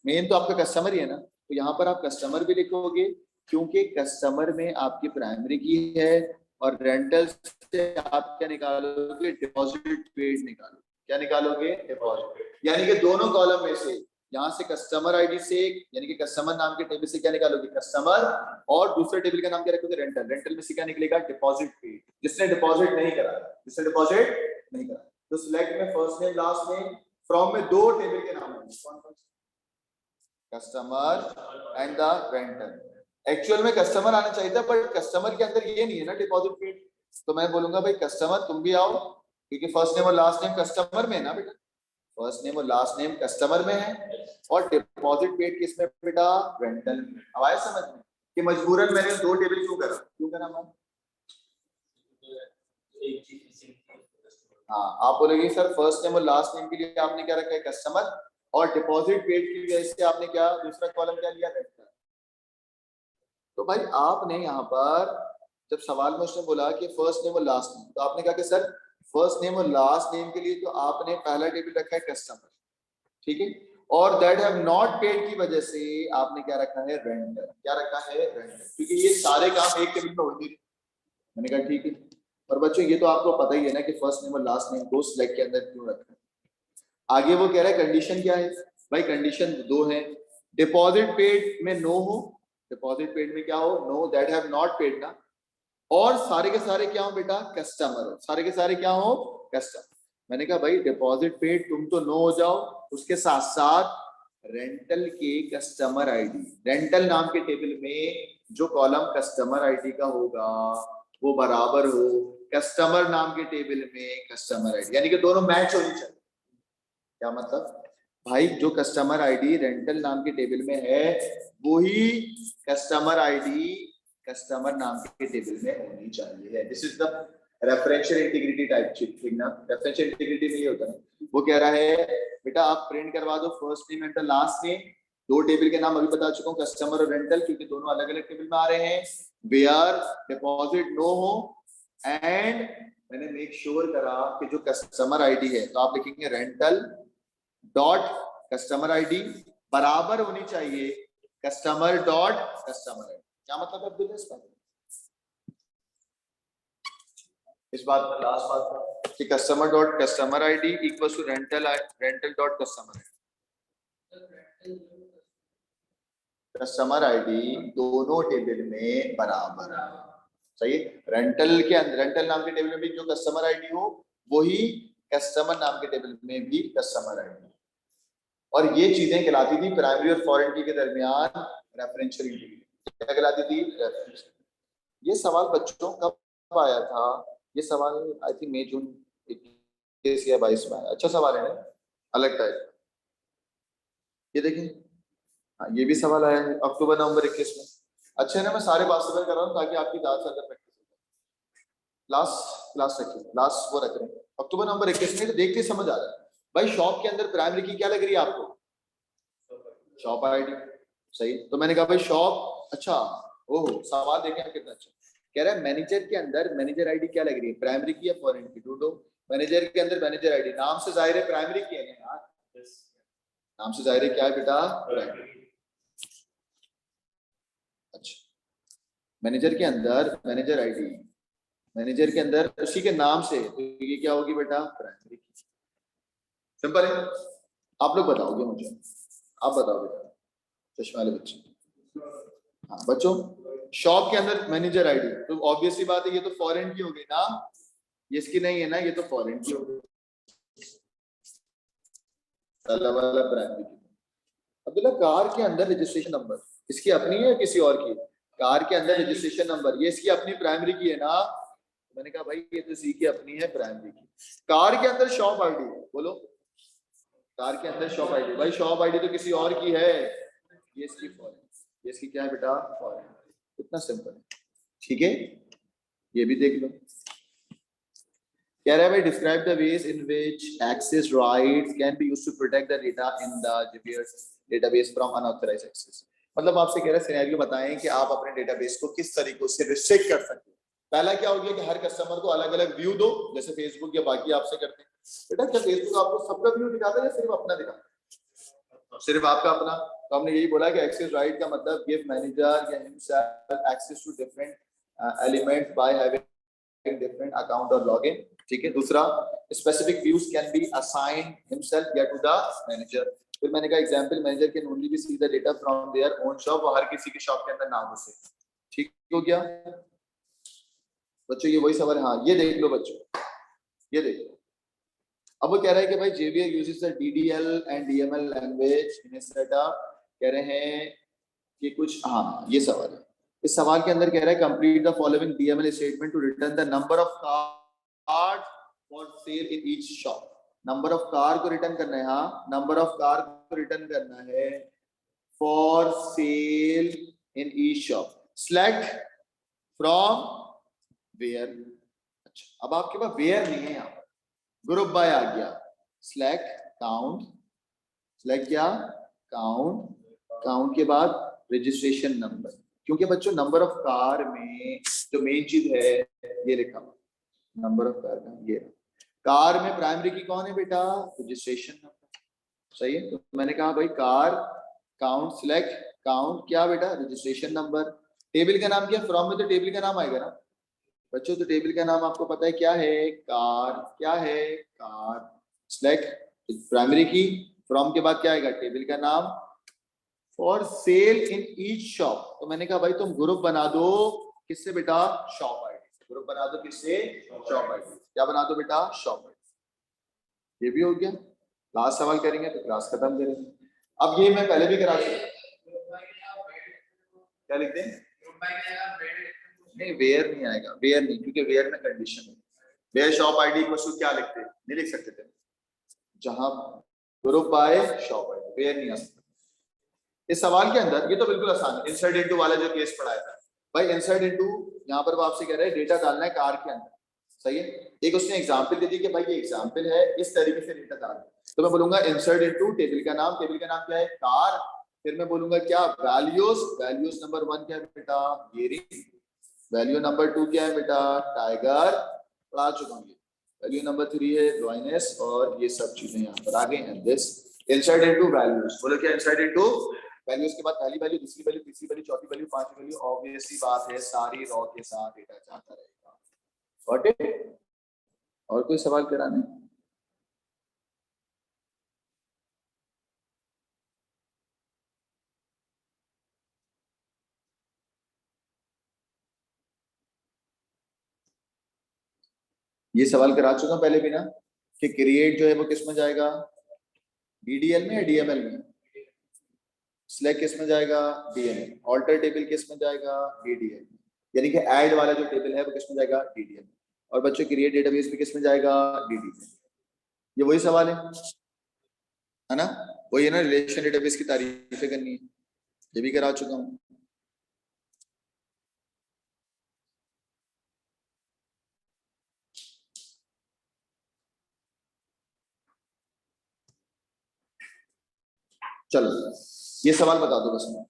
मेन तो आपका कस्टमर ही है ना, तो यहाँ पर आप कस्टमर भी लिखोगे, क्योंकि कस्टमर में आपकी प्राइमरी की है और रेंटल से आप क्या निकालोगे, डिपॉजिट पेड निकालोगे। क्या निकालोगे, डिपॉजिट। यानी कि दोनों कॉलम में से, यहाँ से कस्टमर आईडी से, यानी कि कस्टमर नाम के टेबल से क्या निकालोगे, कस्टमर, और दूसरे टेबल का नाम क्या रखोगे, रेंटल। रेंटल में से क्या निकलेगा, डिपॉजिट पेड। जिसने डिपॉजिट नहीं करा, जिसने डिपॉजिट नहीं करा, तो सिलेक्ट में first name last name, from में दो टेबल के नाम होंगे, कौन कौन, customer and the rental. Actual में कस्टमर आना चाहिए था, पर कस्टमर के अंदर ये नहीं है ना डिपॉजिट पेड, तो मैं बोलूंगा भाई कस्टमर तुम भी आओ, क्योंकि फर्स्ट नेम और लास्ट नेम कस्टमर में है ना बेटा, फर्स्ट नेम और लास्ट नेम कस्टमर में है, और डिपॉजिट पेड किसमें बेटा, रेंटल में। अब आया समझ में कि मजबूरन मैंने दो टेबल क्यों करा, क्यों करा मैं? हाँ, आप बोलेंगे सर फर्स्ट नेम और लास्ट नेम के लिए आपने क्या रखा है, कस्टमर, और डिपॉजिट पेड की वजह से आपने क्या दूसरा कॉलम क्या लिया, रेंटल। तो भाई आपने यहाँ पर जब सवाल में उसने बोला कि फर्स्ट नेम और लास्ट नेम, तो आपने कहा कि सर फर्स्ट नेम और लास्ट नेम के लिए तो आपने पहला टेबल रखा है कस्टमर, ठीक है, और दैट हैव नॉट पेड की वजह से आपने क्या रखा है, रेंटल। क्या रखा है, रेंटल, क्योंकि ये सारे काम एक टेबल में होंगे। मैंने कहा ठीक है, और बच्चों ये तो आपको पता ही है ना कि फर्स्ट नेम और लास्ट नेम दो सिलेक्ट के अंदर क्यों रखा है। आगे वो कह रहा है कंडीशन क्या है भाई, कंडीशन दो है, डिपॉजिट पेड में नो हो, डिपॉजिट पेड में क्या हो, no, that have not paid ना, और सारे के सारे क्या हो बेटा, कस्टमर हो, सारे के सारे क्या हो, कस्टमर। मैंने कहा भाई डिपॉजिट पेड तुम तो नो हो जाओ, उसके साथ साथ रेंटल के कस्टमर आईडी, रेंटल नाम के टेबल में जो कॉलम कस्टमर आईडी का होगा वो बराबर हो कस्टमर नाम के टेबल में कस्टमर आईडी, यानी कि दोनों मैच होनी चाहिए। क्या मतलब भाई, जो कस्टमर आईडी रेंटल नाम के टेबल में है वही कस्टमर आईडी कस्टमर नाम के टेबल में होनी चाहिए। This is the referential integrity type cheating ना, रेफरेंशियल इंटीग्रिटी में ये होता है। वो कह रहा है बेटा आप प्रिंट करवा दो first name and the last name, दो टेबल के नाम अभी बता चुका हूँ, कस्टमर और रेंटल, क्योंकि दोनों अलग अलग टेबल में आ रहे हैं, वेयर डिपॉजिट नो हो, एंड मैंने मेक श्योर करा कि जो कस्टमर आईडी है तो आप लिखेंगे रेंटल डॉट कस्टमर आईडी बराबर होनी चाहिए कस्टमर डॉट कस्टमर आईडी। क्या मतलब है इसका, इस बात में लास्ट बात कि customer dot customer ID equal to rental rental dot customer ID, customer ID दोनों टेबल में बराबर है, सही है। रेंटल के अंदर रेंटल नाम के टेबल में भी जो कस्टमर आईडी हो वही कस्टमर नाम के टेबल में भी कस्टमर आईडी, और ये चीजें कहलाती थी प्राइमरी और फॉरेन की के दरमियान रेफरेंशियल इंटीग्रिटी। क्या कहलाती थी, रेफरेंशियल। ये सवाल बच्चों कब आया था, ये सवाल आई थिंक मई जून 21 या 22 में आया। अच्छा सवाल है ना, अलग टाइप। ये देखें, हाँ ये भी सवाल आया है अक्टूबर नवंबर 21 में। अच्छा है ना, मैं सारे पॉसिबल कर रहा हूँ ताकि आपकी ज्यादा से ज्यादा प्रैक्टिस हो जाए। लास्ट लास्ट रखिए, लास्ट वो रख रहे हैं अक्टूबर नवंबर 21 में, तो देखते ही समझ आ रहा है भाई। शॉप के अंदर प्राइमरी की क्या लग रही है आपको, शॉप आईडी, सही। तो मैंने कहा भाई शॉप, अच्छा ओह सवाल देखें कितना अच्छा कह रहा है। मैनेजर के अंदर मैनेजर आईडी क्या लग रही है, प्राइमरी की या फॉरेन की, ढूंढो। मैनेजर के अंदर मैनेजर आईडी, नाम से जाहिर है प्राइमरी की है ना यार, नाम से जाहिर है क्या है बेटा, प्राइमरी। अच्छा, मैनेजर के अंदर मैनेजर आईडी, मैनेजर के अंदर उसी के नाम से, तो ये क्या होगी बेटा, प्राइमरी की। सिंपल है, आप लोग बताओगे मुझे, आप बताओ बेटा चश्मे वाले बच्चे। हाँ बच्चों, शॉप के अंदर मैनेजर आईडी, तो ऑब्वियसली बात है ये तो फॉरेन की हो गई ना, ये इसकी नहीं है ना, ये तो फॉरेन की हो गई, वाला प्राइमरी की। अब्दुल्ला कार के अंदर रजिस्ट्रेशन नंबर इसकी अपनी है या किसी और की, कार के अंदर रजिस्ट्रेशन नंबर ये इसकी अपनी प्राइमरी की है ना। मैंने कहा भाई ये तो इसी की अपनी है प्राइमरी की। कार के अंदर शॉप आईडी, बोलो कार के अंदर शॉप आईडी, भाई शॉप आईडी तो किसी और की है, ये इसकी फॉरेन, ये इसकी क्या है बेटा, फॉरेन। इतना सिंपल है, ठीक है। ये भी देख लो, कह रहा है भाई describe the ways in which access rights can be used to protect the data in the GPS database from unauthorised access. मतलब आपसे कह रहा है सिनेरियो बताएं कि आप अपने डेटाबेस को किस तरीकों से रिस्ट्रिक्ट कर सकते हैं। पहला क्या हो गया कि हर कस्टमर को अलग अलग व्यू दो, जैसे फेसबुक या बाकी आपसे करते हैं। बेटा क्या फेसबुक आपको सबका व्यू दिखाता है या सिर्फ अपना दिखाता है, सिर्फ आपका अपना। तो हमने यही बोला कि एक्सेस राइट का मतलब गिव मैनेजर या himself access to different elements by having adding different account और लॉगिन, ठीक है। दूसरा, specific views can be assigned himself या टू द मैनेजर। फिर मैंने कहा example, manager can only be see the data from their own shop, वो हर किसी की शॉप के अंदर ना घुसे, ठीक हो गया बच्चों? ये वही सवाल है। हाँ, ये देख लो बच्चों, ये देखो, अब वो कह रहा है कि भाई JVR uses the DDL and DML language in its setup, कह रहे हैं कि कुछ, हाँ ये सवाल है। इस सवाल के अंदर कह रहा है complete the following DML statement to return the number of card for sale in each shop. Number of car को रिटर्न करना है, हाँ नंबर ऑफ कार को रिटर्न करना है for sale in each shop. Select from where. अच्छा, अब आपके पास वेयर नहीं है, यहाँ पर ग्रुप बाय आ गया। सेलेक्ट काउंट, सेलेक्ट क्या, काउंट, काउंट के बाद रजिस्ट्रेशन नंबर, क्योंकि बच्चों नंबर ऑफ कार में जो मेन चीज है ये लिखा हुआ, नंबर ऑफ कार का ये, कार में प्राइमरी की कौन है बेटा, रजिस्ट्रेशन नंबर, सही है। तो मैंने कहा भाई कार काउंट, सिलेक्ट काउंट क्या बेटा, रजिस्ट्रेशन नंबर। टेबल का नाम क्या, फ्रॉम में तो टेबल का नाम आएगा ना बच्चों, तो टेबल का नाम आपको पता है क्या है, कार, क्या है कार। सिलेक्ट प्राइमरी की, फ्रॉम के बाद क्या आएगा, टेबल का नाम, for sale in each shop. तो मैंने कहा भाई तुम ग्रुप बना दो, किससे बेटा, शॉप आईडी, ग्रुप बना दो किससे, शॉप आईडी, क्या बना दो बेटा, शॉप आईडी। ये भी हो गया। लास्ट सवाल करेंगे तो क्लास खत्म करेंगे। अब ये मैं पहले भी करा चुका, क्या लिखते हैं, नहीं वेयर नहीं आएगा, वेयर नहीं, क्योंकि वेयर में कंडीशन है, वेयर शॉप आईडी को क्या लिखते, नहीं लिख सकते थे, जहां group by shop ID, where नहीं आ सकता। इस सवाल के अंदर ये तो बिल्कुल आसान है, इंसर्ट इनटू वाला जो केस पढ़ाया था भाई, इंसर्ट इनटू, यहाँ पर वो आपसे कह रहे हैं डेटा डालना है कार के अंदर, सही है। एक उसने एग्जांपल दे दी कि भाई ये एग्जांपल है, इस तरीके से डेटा डालना, तो मैं बोलूंगा इंसर्ट इनटू टेबल का नाम, टेबल का नाम क्या है, कार, फिर मैं बोलूंगा क्या, वैल्यूज, वैल्यूज नंबर 1 क्या है बेटा, गेयरिंग, वैल्यू नंबर 2 क्या है बेटा, टाइगर, पढ़ा चुका हूँ, वैल्यू नंबर 3 है लॉइनेस, और ये सब चीजें यहाँ पर आ गई हैं। दिस इंसर्ट इनटू वैल्यूज, बोलो क्या, इंसर्ट इनटू वैल्यूज के बाद पहली वैल्यू, दूसरी वैल्यू, तीसरी वैल्यू, चौथी वैल्यू, पांचवी वैल्यू, ऑब्वियस सी बात है सारी रॉ के साथ डेटा जाता रहेगा। Got it? और कोई सवाल कराने? ये सवाल करा चुका पहले भी ना, कि क्रिएट जो है वो किस में जाएगा, DDL में या DML में, सिलेक्ट किस में जाएगा, DML, ऑल्टर टेबल किस में जाएगा, DDL, यानी कि ऐड वाला जो टेबल है वो किस में जाएगा, DDL, और बच्चों क्रिएट डेटाबेस भी किस में जाएगा, DDL। ये वही सवाल है ना, वही है ना, रिलेशन डेटाबेस की तारीफें करनी है, ये भी करा चुका हूँ। चलो ये सवाल बता दो बस मैं,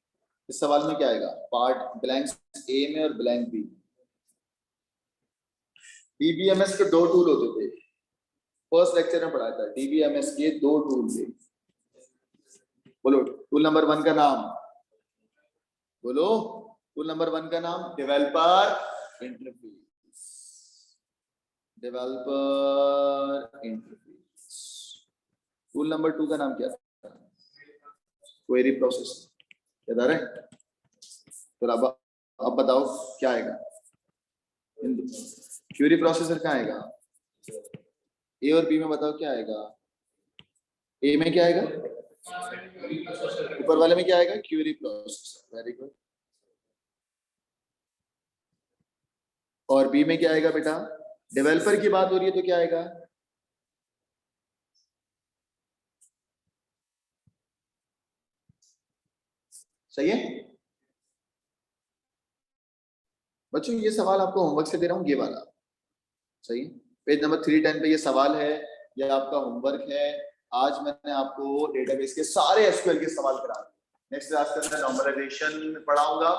इस सवाल में क्या आएगा, पार्ट ब्लैंक ए में और ब्लैंक बी। DBMS के दो टूल होते थे, फर्स्ट लेक्चर में पढ़ाया था, DBMS के दो टूल थे, बोलो टूल नंबर 1 का नाम बोलो, टूल नंबर 1 का नाम developer interface, developer interface. Tool number 2 का नाम क्या था, क्वेरी प्रोसेस, याद आ रहा है? तो अब बताओ क्या आएगा, क्वेरी प्रोसेसर कहाँ आएगा, ए और बी में बताओ क्या आएगा, ए में क्या आएगा, ऊपर वाले में क्या आएगा, क्वेरी प्रोसेसर, वेरी गुड। और बी में क्या आएगा बेटा, डेवलपर की बात हो रही है तो क्या आएगा, सही है बच्चों। ये सवाल आपको होमवर्क से दे रहा हूँ, ये वाला सही, पेज नंबर 310 पे ये सवाल है, ये आपका होमवर्क है। आज मैंने आपको डेटाबेस के सारे एसक्यूएल के सवाल करा दिए। नेक्स्ट क्लास के अंदर नॉर्मलाइजेशन पढ़ाऊंगा।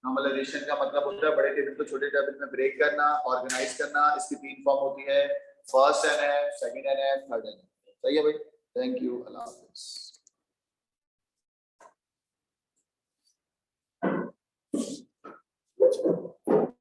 नॉर्मलाइजेशन का मतलब होता है बड़े टेबल को छोटे टेबल में ब्रेक करना, ऑर्गेनाइज करना। इसकी 3 फॉर्म होती है, first NF, second NF, third NF। सही है भाई, थैंक यू, अल्लाह हाफिज।